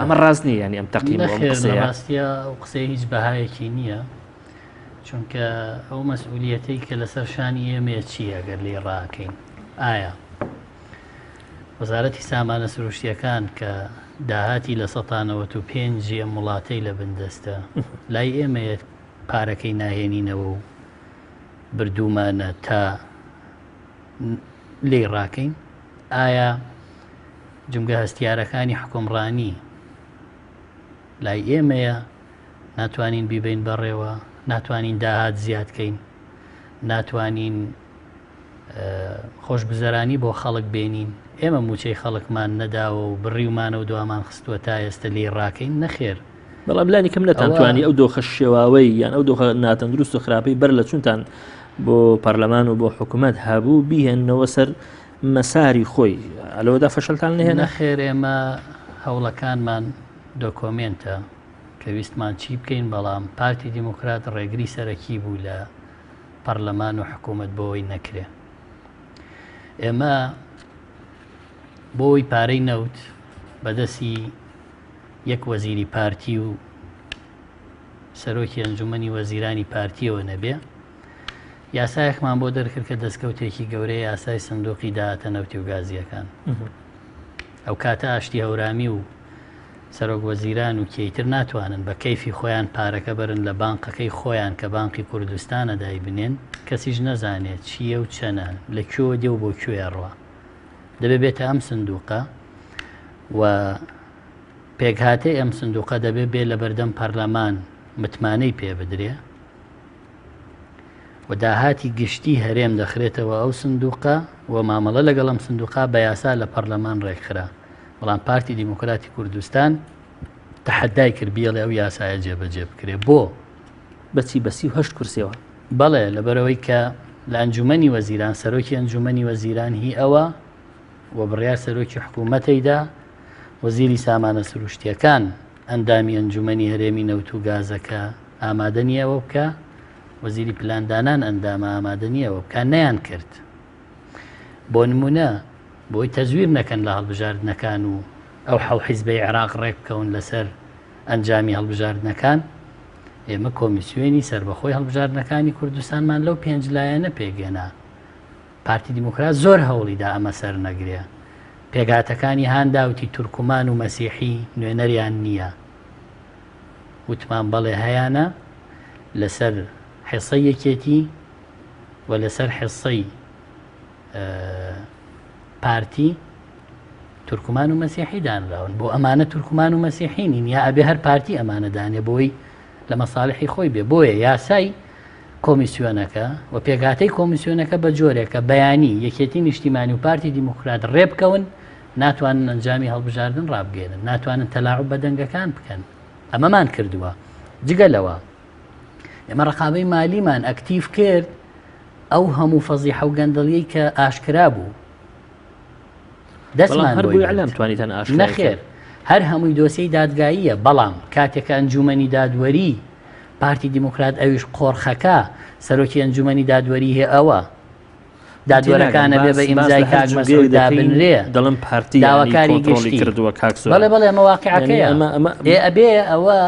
ئەمە ڕاست نیە ینی ئەم تەقیمە ڕاستیە ئەو قسەی هیچ بەهایەکی نییە چونکە ئەو مەسئولیەتەی کە لەسەر شانی ئێمە چییە گەر لێ ڕاکەین ئایا وەزارەتی سامانە سروشتیەکان کە داهاتی لە 1995 ئەم وڵاتەی لە بندەستە لای ئێمە پارەکەی ناهێنینەوە و بردومانە تا لێ ڕاکەین ئایا جمگە هەستیارەکانی حکومڕانی لای ئێمەیە ناتوانین بیبین بەڕێوە ناتوانین داهات زیادکەین ناتوانین خۆش بزەرانی بۆ خەڵک بێنین ئێمە موچەی خەڵکمان نەداوە و بڕیومانە و دوامان خستووە تا ئێستا لێ ڕاکەین نەخێر بەڵام لانی کەم نەتانتوانی ئەو دۆخە شێواوەی یان ئەو دۆخە ناتەندروست و خراپەی بەر لە چونتان بۆ پەرلەمان و بۆ حکوومەت هەبوو بیهێننەوە سەر مەساری خۆی ئەلەوەدا فەشەلتان نهێنا نەخێر ئێمە هەوڵەکانمان دۆکۆمنتە کە ویستمان چی بکەین بەڵام پارتی دیموکرات ڕێگری سەرەکی بوو لە پەرلەمان و حکوومەت بۆەوەی نەکرێ ئێمە بۆی پارەی نەوت بەدەستی یەک وەزیری پارتی و سەرۆکی ئەنجومەنی وەزیرانی پارتیەوە نەبێ یاسایەکمان بۆ دەرکرد کە دەستکەوتێکی گەورەی یاسای سندوقی داهاتە نەوتی و گازیەکان ئەو کاتە ئاشتی هەورامی و سەرۆک وەزیران و کەیتر ناتوانن بە کەیفی خۆیان پارەکە برن لە بانقەکەی خۆیان کە بانقی کوردستانە دای بنێن کەسیش نەزانێت چییە و چەنە لە کوێوە دێ و بۆ کوێ ڕوا دەبێ بێتە ئەم سندوقە و پێکهاتەی ئەم سندوقە دەبێ بێ لە بەردەم پەرلەمان متمانەی پێ بدرێ و داهاتی گشتی هەرێم دەخرێتەوە ئەو سندوقە و مامەڵە لەگەڵ ئەم سندوقا بە یاسا لە پەرلەمان ڕێکخرا بەڵام پارتی دیموکراتی کوردستان تەحەدای کرد بێڵێ ئەو یاسایە جێبەجێ بکرێ بۆ بەچی بەسی و هەشت کورسیەوە بەڵێ لەبەرەوەی کە لە ئەنجومەنی وەزیران سەرۆکی ئەنجومەنی وەزیران هی ئەوە و بڕیار سەرۆکی حکوومەتەیدا وەزیری سامانە سروشتیەکان ئەندامی ئەنجومەنی هەرێمی نەوت و گازەکە ئامادە نییەوە بکە وەزیری پلاندانان ئەندامە ئامادە نییەوە بکە نەیان کرد بۆ نمونە بۆی تەزویر نەکەن لە هەڵبژاردنەکان و ئەو حەو حیزبەی عێراق ڕێک بکەون لەسەر ئەنجامی هەڵبژاردنەکان ئێمە کۆمیسیۆنی سربەخۆی هەڵبژاردنەکانی کوردستانمان لەو پێنج لایەنە پێگەێنا پارتی دیموکرات زۆر هەوڵیدا ئەمە سەر نەگرێ پێگاتەکانی هانداوتی تورکمان و مەسیحی نوێنەریان نییە وتمان بەڵێ هەیانە لەسەر حێسەی یەکێتی و لەسەر حێسەی پارتی تورکمان و مەسیحی دانراون بۆ ئەمانە تورکمان و مەسیحینین یا ئەبێ هەر پارتی ئەمانە دانێ بۆی لە مەساڵحی خۆی بێ بۆیە یاسای کۆمیسیۆنەکە و پێگاتەی کۆمیسیۆنەکە بە جۆرێکە بەیانی یەکێتی نیشتیمانی و پارتی دیموکرات ڕێبکەون ناتوانن ئەنجامی هەڵبژاردن ڕابگەێنن ناتوانن تەلاعوب بە دەنگەکان بکەن ئەمەمان کردووە جگەلەوە ئێمە ڕقابەی مالیمان ئەکتیف کرد ئەو هەموو فەزیحە و گەندەڵیەی کە ئاشکرا بوو دەستمان بۆی علەم توانیتەن نەخێر هەر هەمووی دۆسیەی دادگاییە بەڵام کاتێکە ئەنجومەنی دادوەری پارتی دیموکرات ئەویش قۆرخەکە سەرۆکی ئەنجومەنی دادوەری هەیە ئەوە دادوەرەکانە بێ بە ئیمزای کاک مەسعود دابنرێ دەڵم پارتی داواکاری گشتی کردووە کاکسۆ بەڵێ بەڵێ ئەمە واقعەکەیە ئەبێ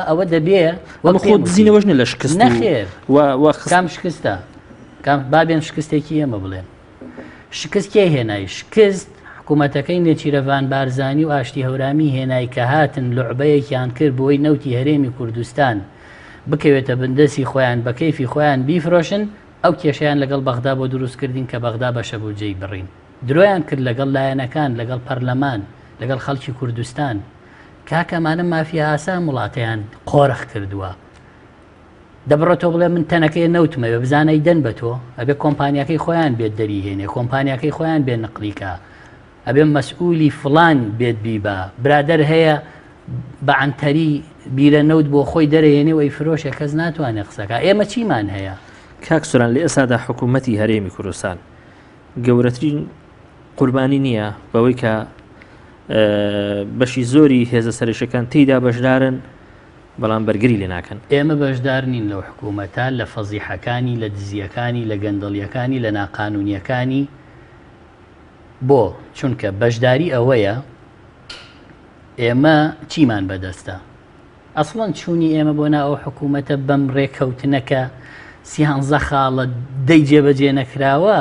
ئەوە دەبێ وەمە خۆ دزینەوەش نە لە شکست نەخێر کام شکستە بابێن شکستێکی ئێمە بڵێن شکست کێ هێنای شکست حکوومەتەکەی نێچیرەڤان بارزانی و ئاشتی هەورامی هێنای کە هاتن لوعبەیەکیان کرد بۆی نەوتی هەرێمی کوردستان بکەوێتە بندەسی خۆیان بە کەیفی خۆیان بیفرۆشن ئەو کێشیان لەگەڵ بەغدا بۆ دروستکردین کە بەغدا بەشە بوو جێی بڕین درۆیان کرد لەگەڵ لایەنەکان لەگەڵ پەرلەمان لەگەڵ خەڵکی کوردستان کاکەمانە مافیا ئاسان وڵاتیان قۆرخ کردووە دەبڕێتەوە بڵێ من تەنەکەی نەوتمەوە بزانەی دەن بە تۆ ئەبێ کۆمپانیاکەی خۆیان بێت دەریهێنێ کۆمپانیاکەی خۆیان بێ نقلیکە ئەبێ مەسئولی فڵان بێت بیبە برادەر هەیە بە عنتەری بیرە نەوت بۆ خۆی دەرەهێنێ و ئەی فرۆشە کەس ناتوانێت قسەکە ئێمە چیمان هەیە کاک سوران لە ئێستادا حکوومەتی هەرێمی کوردستان گەورەترین قوربانی نییە بەوەی کە بەشی زۆری هێزە سەرشەکان تێیدا بەشدارن بەڵام بەرگری لێ ناکەن ئێمە بەشدار نین لەو حکوومەتە لە فەزیحەکانی لە دزیەکانی لە گەندەڵیەکانی لە ناقانونیەکانی بۆ چونکە بەشداری ئەوەیە ئێمە چیمان بەدەستە ئەسڵەن چوونی ئێمە بۆ نا ئەو حکوومەتە بەم ڕێکەوتنەکە سیانزە خاڵە دەی جێبەجێ نەکراوە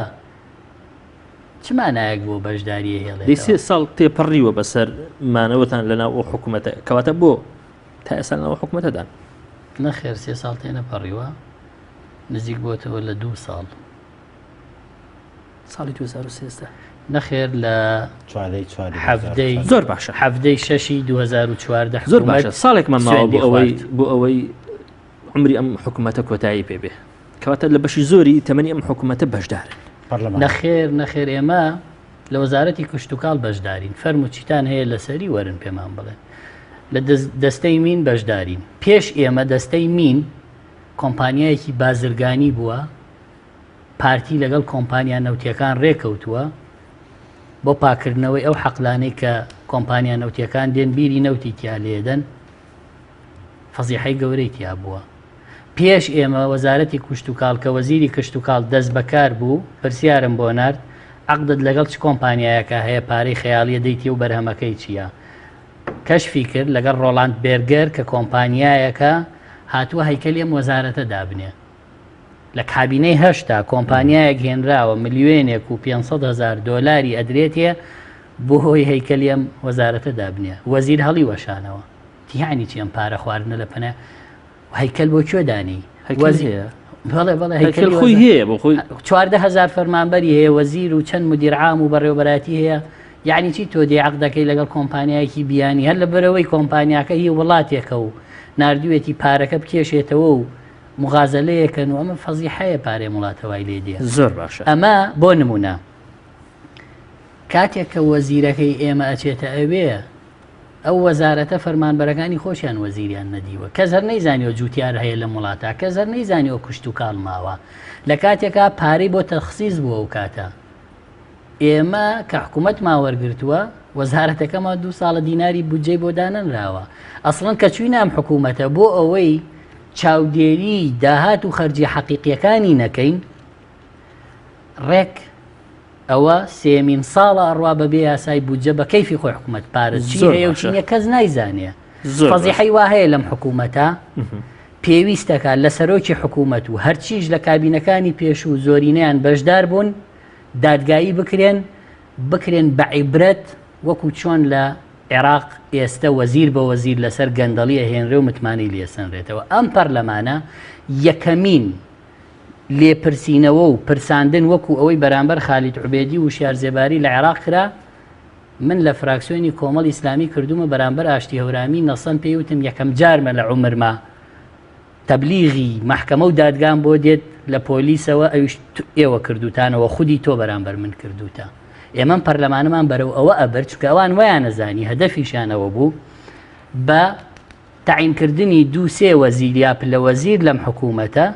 چمانایەک بۆ بەشداری هێڵێت سێ ساڵ تێپەڕیوە بەسەر مانەوەتان لەناو ئەو حکوومەتە کەواتە بۆ تا ئێستا لەناو حکوومەتەدان نەخێر سێ ساڵ تێنەپەڕیوە نزیک بۆتەوە لە 2 ساڵ ساڵی 2023 نەخێر لە زۆر باشە هەفتەی 6 2014 زۆر باشە ساڵێکمان ماوە بۆ ئەوەی عمری ئەم حکوومەتە کۆتایی پێبێ کەواتە لە بەشی زۆری تەمەنی ئەم حکوومەتە بەشدارن نەخێر ئێمە لە وەزارەتی کشتتوکاڵ بەشدارین فەرم و چیتان هەیە لەسەری وەرن پێمان بڵێن لە دەستەی مین بەشدارین پێش ئێمە دەستەی مین کۆمپانیایەکی بازرگانی بووە پارتی لەگەڵ کۆمپانیا نەوتیەکان ڕێکەوتووە بۆ پاکردنەوەی ئەو حەقلانەی کە کۆمپانیا نەوتیەکان دێن بیری نەوتی تیا لێدەن فەزیحەی گەورەی تیا بووە پێش ئێمە وەزارەتی کشتتوکاڵ کە وەزیری کشتتوکاڵ دەست بەکار بوو پرسیارم بۆ نرد عقدت لەگەڵ چ کۆمپانیایەکە هەیە پارەی خەیاڵیە دەیتی و بەرهەمەکەی چییە کەشفی کرد لەگەڵ ڕۆڵاند بێرگەر کە کۆمپانیایەکە هاتووە هەیکەلی ئەم وەزارەتە دابنێ لە کابینەی هەشتا کۆمپانیایەک هێنراوە ملیێنێک و 500,000 دۆلاری ئەدرێتێ بۆ هۆی هەیکەلی ئەم وەزارەتە دابنێ وەزیر هەڵی وەشانەوە تیانی چی ئەم پارە خواردنە لە پەنە هەیکەل بۆ کوێدانی هەیکەل خۆی هەیە بۆ خۆی 14,000 فەرمانبەری هەیە وەزیر و چەند مدیرعام و بەڕێوەبەراتی هەیە یعنی چی تۆ دێ عەقدەکەی لەگەڵ کۆمپانیایەکی بیانی هەر لە بەرەوەی کۆمپانیاکە هی وڵاتێکە و نردوێتی پارەکە بکێشێتەوە و مغازەلەیەکەن و ئەمە فەزیحەیە پارەی وڵاتەوای لێ دێ زۆر باشە ئەمە بۆ نمونە کاتێک کە وەزیرەکەی ئێمە ئەچێتە ئەوێ ئەو وەزارەتە فەرمانبەرەکانی خۆشیان وەزیریان نەدیوە کەس هەر نەیزانیەوە جوتیار هەیە لە وڵاتە کەس هەر نەیزانیەوە کشتتوکاڵ ماوە لە کاتێکا پارەی بۆ تەخسیس بووە و کاتە ئێمە کە حکوومەت ماوەرگرتووە وەزارەتەکەمە 2 ساڵە دیناری بودجەی بۆ دانەنراوە ئەسڵەن کە چوینە ئەم حکوومەتە بۆ ئەوەی چاودێری داهات و خەرجی حەقیقیەکانی نەکەین ڕێک ئەوە سێمین ساڵە ئەڕوا بەبێ یاسای بودجە بە کەیفی خۆی حکوومەت پارێزی هەیە و چینە کەس نایزانێ فەزیحەی وا هەیە لەم حکوومەتە پێویستەکە لە سەرۆکی حکوومەت و هەرچیش لە کابینەکانی پێش و زۆرینەیان بەشدار بوون دادگایی بکرێن بە عیبرەت وەکو چۆن لە عێراق ئێستا وەزیر بە وەزیر لەسەر گەندەڵی ئەهێنرێ و متمانی لێسەنرێتەوە ئەم پەرلەمانە یەکەمین لێپرسینەوە و پرساندن وەکو ئەوەی بەرامبەر خالید عوبێدی و شارزێباری لە عێراق کرا من لە فراکسیۆنی کۆمەڵ ئیسلامی کردومە بەرامبەر ئاشتی هەورامی نەسەن پێیوتم یەکەم جارمە لە عومرما تەبلیغی محکەمە و دادگام بۆ دێت لە پۆلیسەوە ئەویش ئێوە کردوتانەوە خودی تۆ بەرامبەر من کردوتە ئێمە پەرلەمانەمان بەرەو ئەوە ئەبەر چکە ئەوان ویان نەزانی هەدەفیشانەوە بوو بە تەعینکردنی 2-3 وەزیریا لە وەزیر لەم حکوومەتە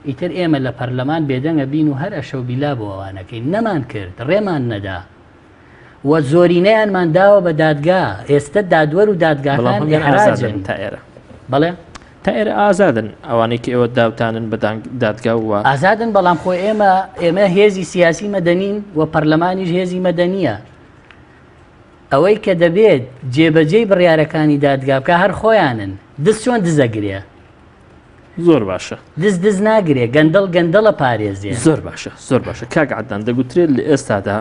ئیتر ئێمە لە پەرلەمان بێدەنگە بین و هەر ئەشەو بیلا بۆ ئەوانەکەی نەمان کرد ڕێمان نەدا وە زۆرینەیانمان داوە بە دادگا ئێستا دادوەر و دادگاکان ئازادن تا ئێرە بەڵێ تا ئێرە ئازادن ئەوانەی کە ئێوە داوتانن بە دادگا وە ئازادن بەڵام خۆی ئێمە هێزی سیاسی مەدەنین و پەرلەمانیش هێزی مەدەنیە ئەوەی کە دەبێت جێبەجێی بڕیارەکانی دادگا بکە هەر خۆیانن دەست چۆن دزەگرێ زۆر باشە دز ناگرێ گەندەڵە پارێزیە زۆر باشە کاک عەدنان دەگوترێت لە ئێستادا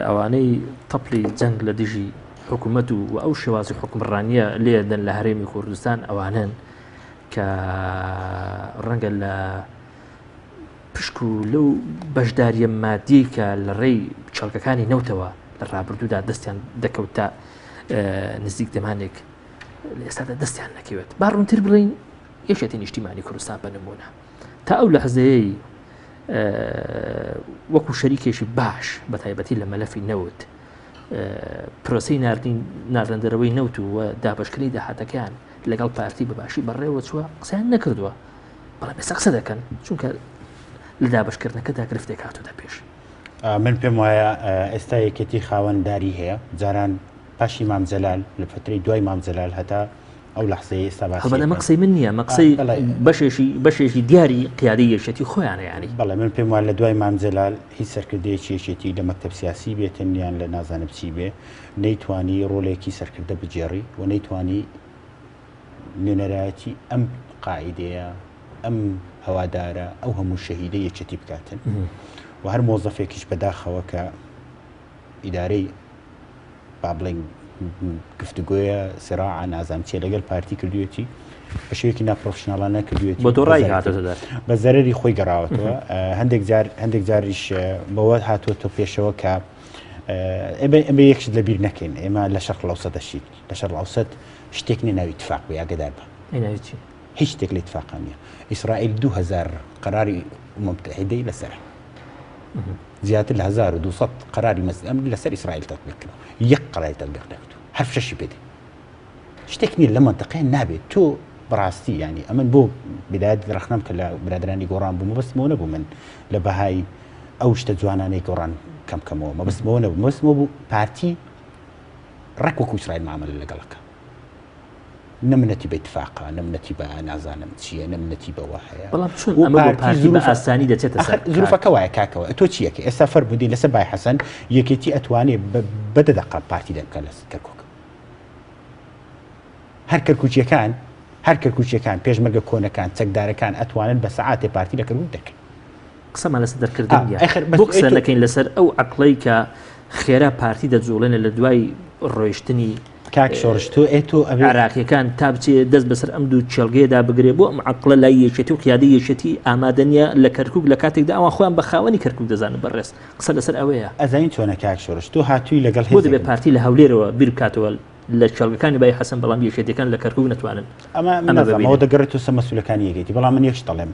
ئەوانەی تەپڵی جەنگ لە دژی حکوومەت و ئەو شێوازی حکومڕانیە لێدەن لە هەرێمی کوردستان ئەوانن کە ڕەنگە لە پشک و لەو بەشداریە مادی کە لە ڕێی چڵکەکانی نەوتەوە لە ڕابردوودا دەستیان دەکەوتە نزیک دەمانێک لە ئێستادا دەستیان نەکەوێت با ڕوونتر بڵین یەکێتی نیشتیمانی کوردستان بە نمونە تا ئەو لەحزەیەی وەکو شەریکێکی باش بە تایبەتی لە مەلەفی نەوت پرۆسی ناردەندەرەوەی نەوت و دابشکردنی داهاتەکان لەگەڵ پارتی بەباشی بەڕێوە چووە قسەیان نەکردووە بەڵام ئێستا قسە دەکەن چونکە لە دابشکردنەکەدا گرفتێک هاتووە پێش. من پێم وایە ئێستا یەکێتی خاوەندداری هەیە جاران پاشی مام جەلال لە فترەی دوای مام جەلال هەتا ئەو لەحزەیە ئێستا باسی مەقسەی من نییە مەقسەی بەشێکی دیاری قیادەی یەکێتی خۆیانە ینی بەڵێ من پێم وایە لە دوای مام جەلال هیچ سەرکردەیەکی یەکێتی لە مەکتەب سیاسی بێتن یان لە نازانم چی بێ نەیتوانی ڕۆڵێکی سەرکردە بجێڕی و نەیتوانی نوێنەرایەتی ئەم قاعیدەیە ئەم هەوادارە ئەو هەموو شەهیدە یەکێتی بکاتن و هەر مۆزەفێکیش بەداخەوە کە ئیدارەی با بڵێن گفتوگۆیە سراع نازانم چێ لەگەڵ پارتی کردوێتی بە شێوەیەکی ناپرۆفشناڵانە کردوێتی بە دۆڕای هاتووە بە زەرەری خۆی گەڕاوەتەوە هەندێک جاریش بەوە هاتووەتە پێشەوە کە ئەمە یەکشت لەبیر نەکەین ئێمە لە شەرق ئەوسەد دەشین لە شەرق ئەوسەد شتێک ناوی اتفاق بە یاگەدار بە هیچ شتێک لە اتفاقا نیە ئیسرائیل 2000 قەراری متحیدەی لەسەر زیاتر لە 1200 قەراری ئەم لەسەر ئیسرائیل تەطبیق کردەوە یەک قەراری تەطبیق نەکردووە هەر شەشی پێدێ شتێک نییە لە منتەقەیە نابێت تۆ بەڕاستی ینی ئەمن بۆ بدایەت ڕەخنەم کە لە برادرانی گۆڕان بوو مەبەستمەوە نەبوو من لە بەهای ئەو شتە جوانانەی گۆڕان کەمکەمەوە مەبەستمەوە نەبوو مەبەستمەوە بوو پارتی ڕێک وەکو ئیسرائیل مامەلە لەگەڵەکە نمنەتی بە اتفاقا نمنەتی بە نازانم چییە نمنەتی بەوە هەیە بەڵام چۆن ئەمە بۆ پارتی بە ئاسانی دەچێتە سەر زروفەکە وایە کاکەوە تۆ چیەکە ئێستا فەرمودی لەسەر بای حەسەن یەکێتی ئەتوانێت بەدە دەقا پارتی دەبکە لە کەرکووک هەر کەرکووچیەکان پێشمەرگە کۆنەکان چەکدارەکان ئەتوانن بە سەعاتێ پارتی لە کەرکووک دەکەن قسەمان لەسەر دەرکردن بۆ قسە دەکەین لەسەر ئەو عەقڵەی کە خێرا پارتی دەجوڵێنە لە دوای ڕۆیشتنی کاک شۆڕشتۆ ئێتۆ عراقیەکان تا بچێ دەست بەسەر ئەم دوو چێلگەیەدا بگرێ بۆ ئەم عەقڵە لای یەکێتی و قیادەی یەکێتی ئامادەنیە لە کەرکووک لە کاتێکدا ئەوان خۆیان بە خاوەنی کەرکووک دەزانن بەڕێز قسە لەسەر ئەوەیە ئەزانین چۆنە کاک شۆڕشتۆ هاتووی لەگەڵ بۆ دەبێت پارتی لە هەولێرەوە بیر بکاتەوە لە چێلگەکانی بای حەسەن بەڵام یەکێتیەکان لە کەرکووک نەتوانن ئەمە دەگەڕێتەوە سە مەسئولەکانی یەکێتی بەڵام من یەکش دەڵێم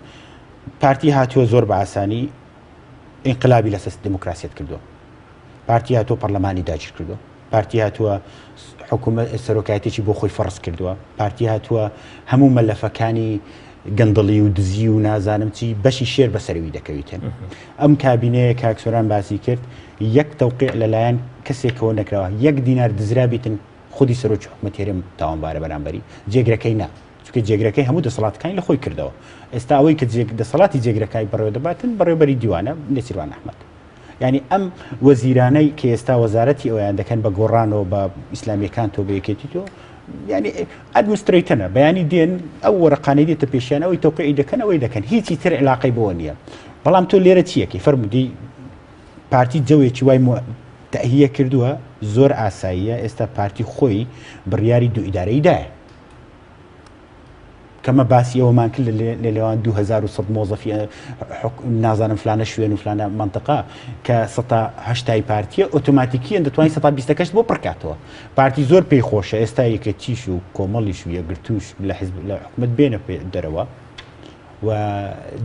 پارتی هاتووە زۆر بە ئاسانی ئینقلابی لەسەر دموکراسیەت کردووە پارتی هاتووە پەرلەمانی داگیر کردووە پارتی هاتووە حکوومەت سەرۆکایەتێکی بۆ خۆی فەرز کردووە پارتی هاتووە هەموو مەلەفەکانی گەندڵی و دزی و نازانم چی بەشی شێر بەسەروی دەکەویتن ئەم کابینەیە کاکسۆران باسی کرد یەک تەوقیع لەلایەن کەسێکەوە نەکراوە 1 دینار دزرا بیتن خودی سەرۆکی حکوومەت هێرم تاوانبارە بەرامبەری جێگرەکەی نا چونکە جێگرەکەی هەموو دەسەڵاتەکانی لە خۆی کردەوە ئێستا ئەوەی کە دەسەڵاتی جێگرەکەی بەڕێوە دەباتن بەڕێوەبەری دیوانە نێچیروان ئەحمەد ینی ئەم وەزیرانەی کە ئێستا وەزارەتی ئەویان دەکەن بە گۆڕانەوە بە ئیسلامیەکان تۆ بە یەکێتی تۆ ینی ئەدمنستریتەنە بەیانی دێن ئەو وەرەقانەی دێتە پێشیان ئەوەی تۆقیعی دەکەن ئەوەی دەکەن هیچی تر علاقەی بەوە نییە بەڵام تۆ لێرە چیەکەی فەرمودی پارتی جەوێکی وای تەهیە کردووە زۆر ئاساییە ئێستا پارتی خۆی بڕیاری دوو ئیدارەیدایە کەمە باسی ئەوەمان کرد لە لێوان 2100 مۆزەفی نازانم فلانە شوێن و فلانە منطقە کە 180 پارتیە ئۆتۆماتیکیان دەتوانین 120 بۆ پڕکاتەوە پارتی زۆر پێی خۆشە ئێستا یەکەتیش و کۆمەڵیش و یەکگرتوش لە حکومەت بێنە دەرەوە و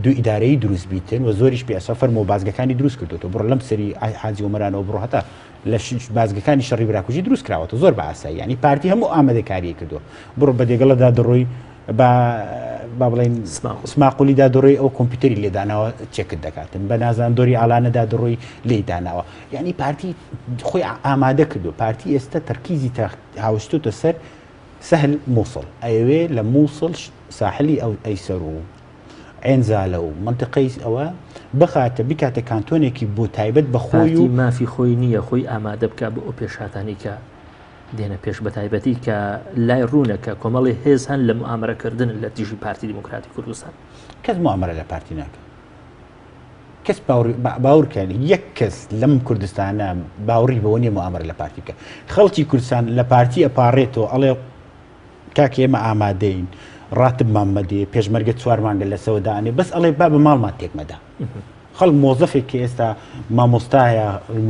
دوو ئیدارەی دروست بیتن و زۆریش پێ ئەسا فەرمۆ بازگەکانی دروست کردوەوە بڕۆ لەم سەری حاجی ومەرانەوە بڕۆ هەتا لە بازگەکانی شەڕی براکوژی دروست کراوەتە زۆر بە ئاسایی ینی پارتی هەموو ئامادەکاری کردووە بڕۆ بە دێگەڵەدا دەڕۆی با بڵێن سماقولیدا دەڕۆی ئەو کۆمپیوتەری لێداناوە چێکت دەکاتن بە نازان دۆری ئالانەدا دەڕۆی لێداناوە یعنی پارتی خۆی ئامادە کردو پارتی ئێستا تەرکیزی هاوشتوتە سەر سەهل مووسڵ ئەوێ لە مووسڵ ساحلی ئەو ئەیسەر و عێنزالە و منطقەی ئەوە بخاتە بکاتە کانتۆنێکی بۆ تایبەت بە خۆی و مافی خۆی نییە خۆی ئامادە بکە بە ئەو پێشهاتانی کە دێنە پێش بە تایبەتی کە لای ڕوونەکە کۆمەڵی هێز هەن لە موامەرەکردن لە تیژی پارتی دیموکراتی کوردستان کەس موامەرە لە پارتی ناکە کەس باوەڕکەن یەک کەس لەم کوردستانە باوەڕی بەوە نیە موامەرە لە پارتی بکە خەڵکی کوردستان لە پارتی ئەپارڕێتەوە ئەڵێ کاکە ئێمە ئامادەین ڕاتبمان مەدێ پێشمەرگە 4 مانگە لەسەوەدانێ بەس ئەڵێ با بە ماڵمان تێکمەدا خەڵک مۆزەفێک کە ئێستا مامۆستایە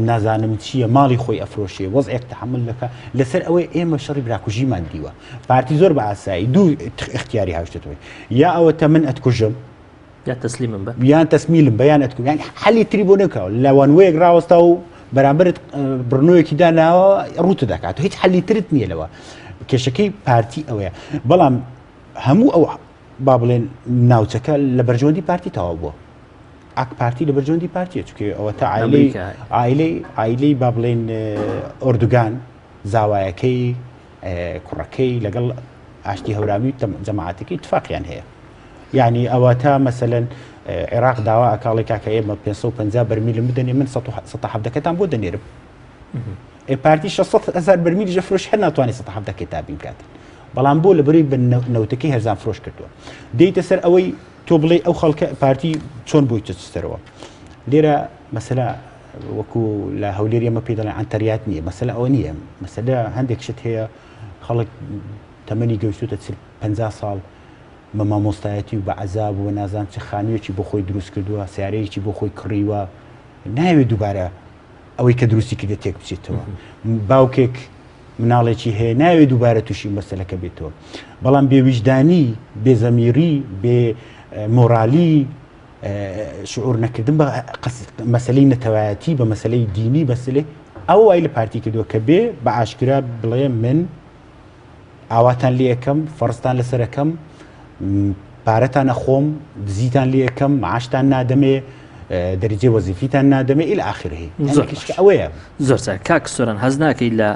نازانم چییە ماڵی خۆی ئەفرۆشێ وەزعێک تەحمل دەکە لەسەر ئەوەی ئێمە شەڕی براکوژیمان دیوە پارتی زۆر بە ئاسایی دوو اختیاری هاوشتەوەی یا ئەوەتە من ئەتکوژم یا تەسلیمم بە یان تەسمیلم بەیان ئەتکوم یان حەلی تری بۆ نەکەوە لەوانوەیەک ڕاوەستا و بەرامبرت بڕنۆیەکی داناوە ڕوتە دەکات و هیچ حەلی ترت نییە لەوە کێشەکەی پارتی ئەوەیە بەڵام هەموو ئەو با بڵێن ناوچەکە لە بەرژەوەندی پارتی تەواو بووە ئاک پارتی لە بەرژەوەندی پارتیە چونکە ئەوە تا ئایلەی با بڵێن ئۆردوگان زاوایەکەی کوڕەکەی لەگەڵ ئاشتی هەورامی جەماعەتەکەی اتفاقیان هەیە یعنی ئەوە تا مەسەلەن عێراق داوا ئەکاڵی کاکە ئێمە 550 بەرمیلم بدەنێ من 170 بۆ دەنێرم پارتی 600,000 بەرمیلی ژەفرۆش هەر ناتوانێت 170 تابین کاتن بەڵام بۆ لەبەرەوەی بە نەوتەکەی هەرزان فرۆش کردووە دێیتە سەر ئەوەی تۆ بڵێ ئەو خەڵکە پارتی چۆن بۆی چستەرەوە لێرە مەسەلا وەکو لە هەولێری ئەمە پێ دەڵێن ئەنتەریات نییە مەسەلا ئەوە نییە مەسەلا هەندێک شت هەیە خەڵک تەمەنی گەوشتوتە 50 ساڵ بە مامۆستایەتی و بە عەزاب و نازان چه خانوویەکی بۆ خۆی دروست کردووە سیارەیەکی بۆ خۆی کڕیوە ناوێت دووبارە ئەوەی کە دروستی کردە تێک بچێتەوە باوکێک مناڵێکی هەیە ناوێت دووبارە تووشی مەسەلەکە بێتەوە بەڵام بێویژدانی بێزەمیری بێ مۆرالی شعور نەکردن بە مەسلەی نەتەوایەتی بە مەسلەی دینی بەسلێ ئەو وای لە پارتی کردووە کە بێ بە ئاشکرا بڵێ من ئاواتان لێ یەکەم فەرستان لەسەرەکەم پارەتان نەخۆم دزیتان لێ یەکەم معاشتان نادەمێ دەرەجێ وەزیفیتان نادەمێ ئیلە ئاخرهەیە ئەوەیە زۆر کاک سۆران هەز ناکەی لە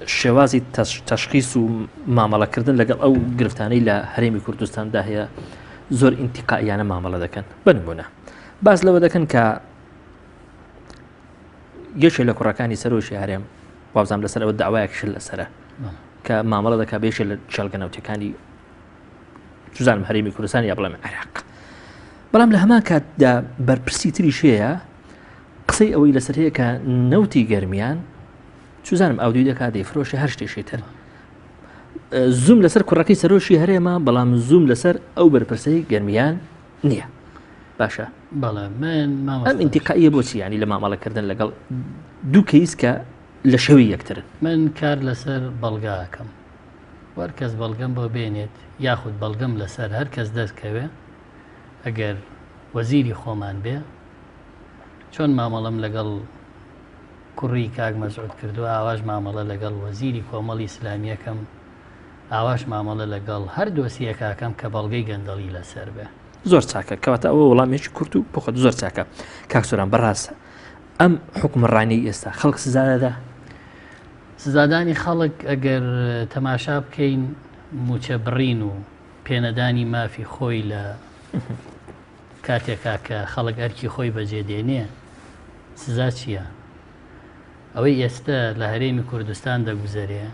شێوازی تەشخیص و مامەڵەکردن لەگەڵ ئەو گرفتانەی لە هەرێمی کوردستاندا هەیە زۆر ئینتیقائیانە مامەڵە دەکەن بنمونە باس لەوە دەکەن کە یەکێک لە کوڕەکانی سەرۆشی هەرێم وابزانام لەسەر ئەوە داوایەکیش لەسەرە کە مامەڵە دەکا بێشێک لە چێلگە نەوتەکانی سوزانم هەرێمی کوردستان یا بڵێم عێراق بەڵام لە هەمان کاتدا بەرپرسی تریش هەیە قسەی ئەوەی لەسەر هەیە کە نەوتی گەرمیان سوزانم ئاودوی دەکات دەیفرۆشە هەر شتێکی تر زوم لەسەر کوڕەکەی سەرۆشی هەرێمە بەڵام زوم لەسەر ئەو بەرپرسەی گەرمیان نییە باشە بەڵێ من ئەم ئینتیقائیە بۆچی ینی لە مامەڵەکردن لەگەڵ دوو کەیس کە لە شەوی یەکترن من کار لەسەر بەڵگاکەم وەرکەس بەڵگەم بۆ بێنێت یاخود بەڵگەم لەسەر هەر کەس دەستکەوێ ئەگەر وەزیری خۆمان بێ چۆن مامەڵەم لەگەڵ کوڕی کاک مەسعود کردو ئاواش مامەڵە لەگەڵ وەزیری کۆمەڵی ئیسلامیەکەم ئاواش مامەڵە لەگەڵ هەر دۆسیەکەکەم کە بەڵگەی گەندەڵی لەسەر بێ زۆر چاکە کەواتە ئەوە وەڵامێکی کورت و بۆخۆت زۆر چاکە کاک سۆران بەڕاستە ئەم حکومڕانی ئێستا خەڵک سزادەدا سزادانی خەڵک ئەگەر تەماشا بکەین موچە بڕین و پێنەدانی مافی خۆی لە کاتێکا کە خەڵک ئەرکی خۆی بەجێدێنێ سزا چییە؟ ئەوەی ئێستا لە هەرێمی کوردستان دەگوزەرێ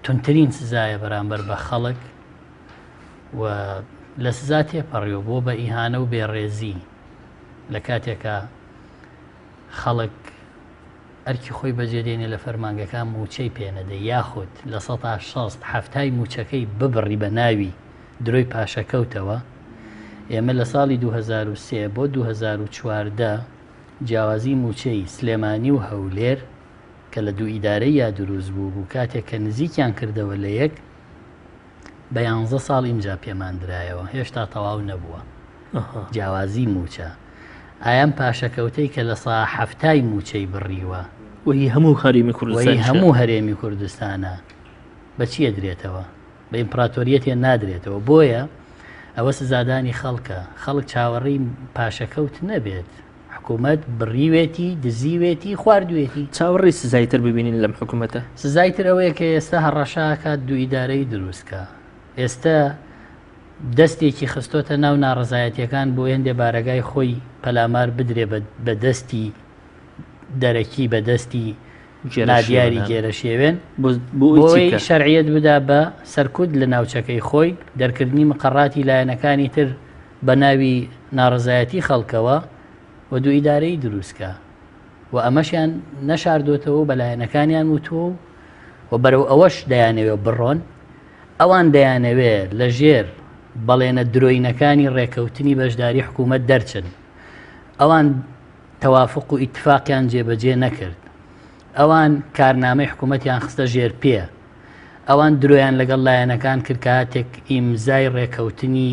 تونترین سزایە بەرامبەر بە خەڵک و لە سزا تێپەڕیەوە بۆ بە ئیهانە و بێڕێزی لە کاتێکە خەڵک ئەرکی خۆی بەجێدێنێ لە فەرمانگەکان موچەی پێنەدە یاخود لە 16 هەفتای موچەکەی ببڕی بە ناوی درۆی پاشەکەوتەوە ئێمە لە ساڵی 2003 بۆ 2014 جیاوازی موچەی سلێمانی و هەولێر کە لە دوو ئیدارەی یا دروست بوو کاتێک کە نزیکیان کردەوە لە یەک بە 11 ساڵ ئیمجا پێماندرایەوە هێشتا تەواو نەبووە جیاوازی موچە ئایان پاشەکەوتەی کە لە سا هەفتای موچەی بڕیوە وهی هەموو هەرێمی کوردستان هەموو هەرێمی کوردستانە بەچیە درێتەوە بە ئیمپراتۆریەتێ نادرێتەوە بۆیە ئەوە سزادانی خەڵکە خەڵک چاوەڕی پاشەکەوت نەبێت حکوومەت بڕیوێتی دزیوێتی خواردوێتی چاوەڕی سزایتر ببینین لەم حکوومەتە سزایتر ئەوەیە کە ئێستا هەڕەشاکات دوو ئیدارەی دروستکە ئێستا دەستێکی خستۆتە ناو ناڕزایەتیەکان بۆ هێندێ بارەگای خۆی پەلامار بدرێ بە دەستی دەرەکی بە دەستی نادیاری گێرە شێوێن بۆی شەرعیەت بدا بە سەرکوت لە ناوچەکەی خۆی دەرکردنی مقڕاتی لایەنەکانی تر بە ناوی ناڕزایەتی خەڵکەوە و دوو ئیدارەی دروستکە و ئەمەشیان نەشاردۆتەوە بە لایەنەکانیان وتووە و بەرەو ئەوەش دەیانەوێ بڕۆن ئەوان دەیانەوێت لە ژێر بەڵێنە درۆینەکانی ڕێکەوتنی بەشداری حکوومەت دەرچن. ئەوان تەوافق و ئیتفاقیان جێبەجێ نەکرد. ئەوان کارنامەی حکوومەتیان خستە ژێر پێ. ئەوان درۆیان لەگەڵ لایەنەکان کرد کە هاتێک ئیمزای ڕێکەوتنی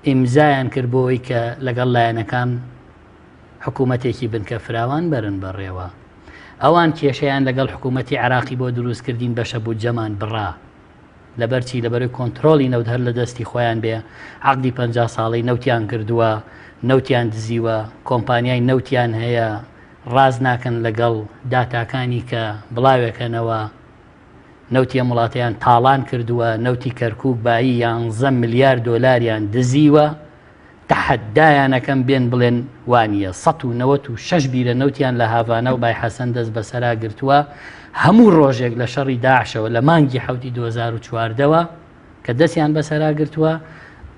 ئیمزایان کرد بۆەوەی کە لەگەڵ لایەنەکان حکوومەتێکی بنکە فراوان بەرن بەڕێوە. ئەوان کێشەیان لەگەڵ حکوومەتی عراقی بۆ دروستکردین بەشە بوو جەمان بڕا لەبەرچی لەبەرەوەی کۆنتترۆلی نەوت هەر لە دەستی خۆیان بێ. عەقدی 50 ساڵەی نەوتیان کردووە، نەوتیان دزیوە، کۆمپانیای نەوتیان هەیە، ڕاز ناکەن لەگەڵ داتاکانی کە بڵاوێکەنەوە. نەوتی وڵاتیان تاڵان کردووە، نەوتی کەرکووک بایی 11 میلیارد دۆلاریان دزیوە. تەحەدایانەکەم بێن بڵێن وانە 196 بیرە نەوتیان لە هاڤانە و بای حەسەن دەست بەسەرا گرتووە. هەموو ڕۆژێک لە شەڕی داعشەوە لە مانگی حوتی 2014ەوە کە دەستیان بەسەرا گرتووە.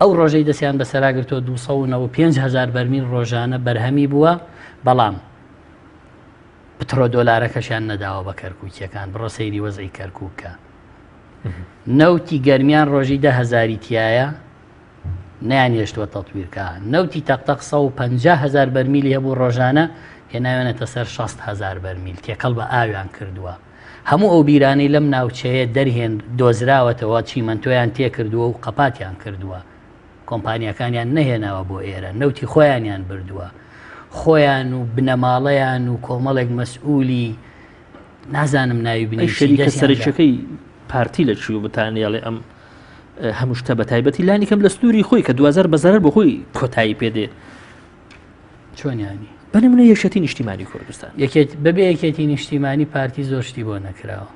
ئەو ڕۆژەی دەستیان بەسەرا گرتووە 295,000 بەرمیل ڕۆژانە بەرهەمی بووە، بەڵام پترۆ دۆلارەکەشیان نەداوە بە کەرکووکیەکان. بڕۆ سەیری وەزعی کەرکووکە. نەوتی گەرمیان ڕۆژی 10,000 تایە نەیانهێشتووە تەطویرکە. نەوتی تەقتەق 150,000 بەرمیلی هەبوو ڕۆژانە هێناوێنێتە سەر 60,000 بەرمیل تێکەڵ بە ئاویان کردووە. هەموو ئەو بیرانەی لەم ناوچەیە دەرهێن دۆزراوەتەوە، چیمەنتۆیان تێکردووە و قەپاتیان کردووە. کۆمپانیەکانیان نەهێناوە بۆ ئێرە، نەوتی خۆیانیان بردووە. خۆیان و بنەماڵەیان و کۆمەڵێک مەسئولی نازانم ناوی بنی شەریکە سەرچەکەی پارتی لە چی و بتانیاڵێ ئەم هەموو شتە بە تایبەتی لانی کەم لە سنووری خۆی کە 2000 بەزار بۆ خۆی کۆتایی پێدێ. چۆنیانی بەنێ منە یەکێتی نیشتیمانی کوردستان بەبێ یەکێتی نیشتیمانی پارتی زۆر شتی بۆ نەکراوە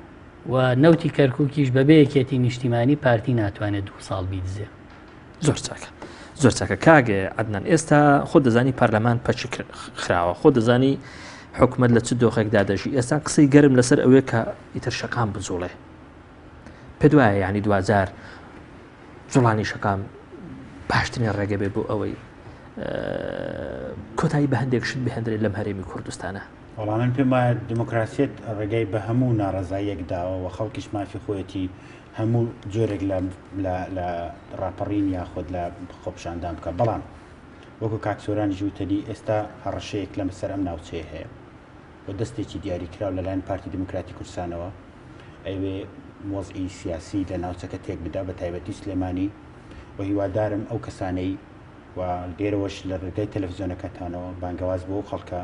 و نەوتی کەرکووکیش بەبێ یەکێتی نیشتیمانی پارتی ناتوانێت 2 ساڵ بیدزێ. زۆر چاکە زۆر چاکە کاگە عەدنان ئێستا خۆ دەزانی پەرلەمان پەچی خراوە، خۆ دەزانی حکوومەت لە چ دۆخێکدا دەژی. ئێستا قسەی گەرم لەسەر ئەوەیە کە ئیتر شەقام بجوڵێ. پێ دوایە یعنی 2000 جوڵانی شەقام باشترین ڕێگە بێ بۆ ئەوەی کۆتایی بە هەندێک شت بهێنرێت لەم هەرێمی کوردستانە. وەڵام من پێم وایە دیموکراسیەت ڕێگای بە هەموو ناڕەزاییەک داوە و خەڵکیش مافی خۆیەتی هەموو جۆرێک لە ڕاپەڕین یاخود لە خۆپشاندان بکە. بەڵام وەکو کاکسۆرانی ژووتەری ئێستا هەڕەشەیەک لەم سەر ئەم ناوچەیە هەیە و دەستێکی دیاریکراو لەلایەن پارتی دموکراتی کوردستانەوە ئەوێ وەزعی سیاسی لە ناوچەکە تێک بدا بە تایبەتی سلێمانی و هیوادارم ئەو کەسانەی و لێرەوەش لە ڕێگای تەلەڤیزیۆنەکەتانەوە بانگەواز بۆ خەڵکە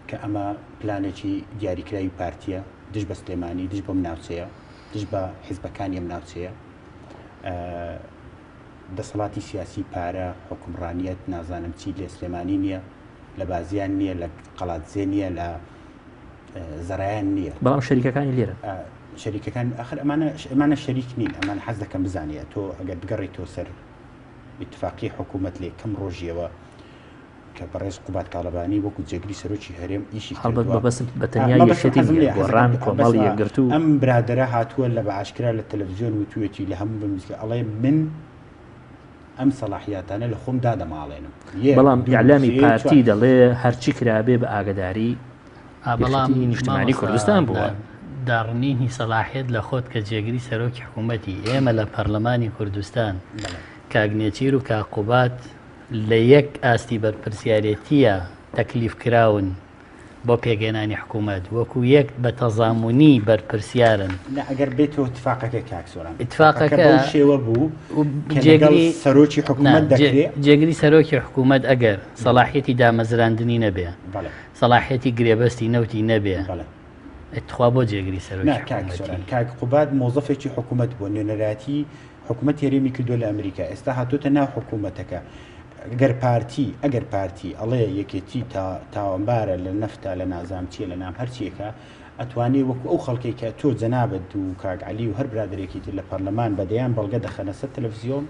کە ئەمە پلانێکی دیاریکراوی پارتیە دژ بە سلێمانی، دژ بۆم ناوچەیە، دژ بە حیزبەکانی ئەم ناوچەیە، دەسەڵاتی سیاسی پارە حکومڕانیەت نازانم چی لێ سلێمانی نییە، لە بازیان نییە، لە قەڵاتزێ نییە، لە زەرایان نییە. بەڵام شەریکەکانی لێرە شەریکەکان ئەخر ئەمانە شەریک نین. ئەمان حەز دەکەم بزانیە تۆ ئەگەر بگەڕیتەوە سەر اتفاقی حکوومەت لێ کەم ڕۆژیەوە کە بەڕێز قوبات تاالبانی وەکو جێگری سەرۆکی هەرێم ئیشی بەتەنیا یەشێتی گۆڕان کۆمەڵی یەکگرتو ئەم برادرە هاتووە لە بەعاشکرا لە تەلەڤیزیۆن وتوێتی لە هەموو بمزگە ئەڵێ من ئەم سەلاحیاتانە لە خۆم دادەماڵێنم. بەڵام ئیعلامی پارتی دەڵێ هەرچی کرابێ بە ئاگداری بەڵام نیشتیمانی کوردستان بووە. داڕنینی سەلاحیت لە خۆت کە جێگری سەرۆکی حکوومەتی ئێمە لە پەرلەمانی کوردستان کاگنێچیر و کاقوبات لە یەک ئاستی بەرپرسیارەتیە تەکلیف کراون بۆ پێگەێنانی حکوومەت وەکو یەک بە تەزامونی بەرپرسیارن. ئەگەر بێتەوە اتفاقەکە کاکسۆران اتفاقەکە شێوە بوو جێگری سەرۆکی حکوومەت دەکرێت. جێگری سەرۆکی حکوومەت ئەگەر سەلاحیەتی دامەزراندنی نەبێ، سەلاحیەتی گرێبەستی نەوتی نەبێ، اتخوا بۆ جێگری سەرۆکی کاک قوبات مۆزەفێکی حکوومەت بۆ نوێنەراتی حکوومەت هێرێمی کردووە لە ئەمریکا. ئێستا هاتوۆتە ناو حکوومەتەکە. ئەگەر پارتی ئەڵێ یەکێتی تاوانبارە لە نەفتە لە نازامچیە لە نام هەرچیەکە ئەتوانێت وەکو ئەو خەڵکی کە تۆ جەنابەت و کاگعلی و هەر برادێکی تر لە پەرلەمان بەدەیان بەڵگە دەخەنە سەر تەلەڤیزیۆن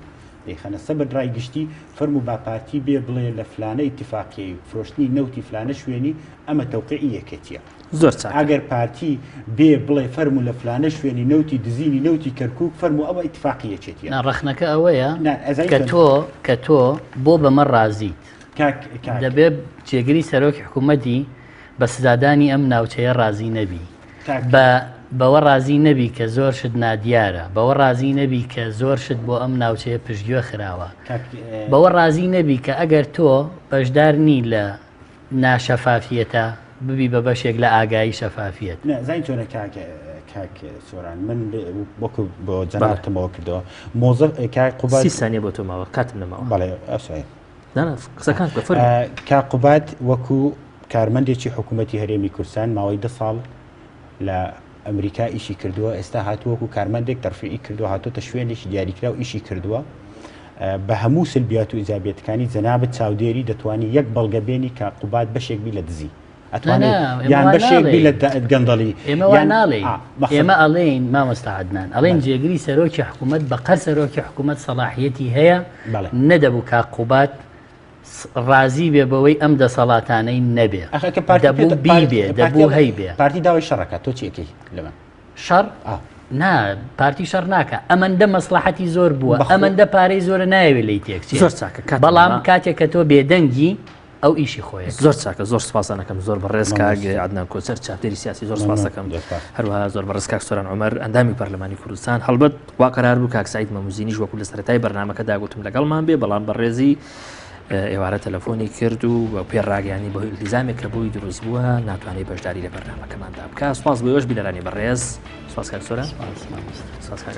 دەیخەنە سەر بەدرای گشتی فەرموو با پارتی بێ بڵێ لە فلانە ئیتفاقیەی فرۆشتنی نەوتی فلانە شوێنی ئەمە تەوقیعی یەکێتیە. زۆر ئەگەر پارتی بێ بڵێ فەرموو لە فلانە شوێنی نەوتی دزینی نەوتی کەرکووک فەرموو ئەوە ئیتفاقی یەکێتیە. ڕەخنەکە ئەوەیە کە تۆ بۆ بەمە ڕازیت دەبێت جێگری سەرۆکی حکوومەتی بە سزادانی ئەم ناوچەیە ڕازی نەبی، بە بەوە ڕازی نەبی کە زۆر شت نادیارە، بەوە ڕازی نەبی کە زۆر شت بۆ ئەم ناوچەیە پشتگوێ خراوە، بەوە ڕازی نەبی کە ئەگەر تۆ بەشدار نی لە ناشەفافیەتە ببی بە بەشێک لە ئاگایی شەفافیت. زای تۆنە کاک سۆران من وەکو بۆ جەنابتمەوە کردەوە مۆزە قوبات 30 ثانیە بۆ تۆماوە کاتم نەماوە. بەڵێ ئەسای قسەکان کاقوبات وەکو کارمەندێکی حکوومەتی هەرێمی کوردستان ماوەی 10 ساڵ لە ئەمریکا ئیشی کردووە، ئێستا هاتووەکو کارمەندێک تەرفیعی کردووە، هاتۆتە شوێنێکی دیاریکرا و ئیشی کردووە. بە هەموو سلبیات و ئیزابێتەکانی جەنابەت چاودێری دەتوانی یەک بەڵگەبێنی کاقوبات بەشێکبی لە دزی ئەتوانێت یان بەشێکبی لە گەندەڵی. ئێمە ناڵێ، ئێمە ئەڵێن مامۆستا عەدنان ئەڵێن جێگری سەرۆکی حکوومەت بەقەر سەرۆکی حکوومەت سەلاحیەتی هەیە نەدەبوو کاقوبات ڕازی بێ بەوەی ئەم دەسەڵاتانەی نەبێ، دەبوو بیبێ، دەبوو هەی بێ. پارتی داوای شەڕەکە تۆ چیەکەی لەمە شەڕ نا پارتی شەڕ ناکە، ئەمەندە مەسلحەتی زۆر بووە، ئەمەندە پارەی زۆرە نایەوێت لی تێکچێت. بەڵام کاتێک کە تۆ بێدەنگی ئەو ئیشی خۆی زۆر چاکە. زۆر سپاسانەکەم، زۆر بەڕێز کاک عەدنان کۆچەر چاپتێری سیاسی، زۆر سپاس دەکەم. هەروەها زۆر بەڕێز کاک سۆران عومەر ئەندامی پەرلەمانی کوردستان. هەڵبەت وا قەرار بوو کاک سەعید مەموزینیش وەکو لە سەرەتای بەرنامەکەدا گوتم لەگەڵمان بێ، بەڵام بەڕێزی ئێوارە تەلەفۆنی کرد و بە پێڕاگەیانی بەهۆی ئیلتیزامێک کە بۆی دروست بووە ناتوانێت بەشداری لە بەرنامەکەماندا بکات. سپاس بۆ ئێوەش بیلەرانی بەڕێز. سپاس کاک سۆران. سپاس کاک.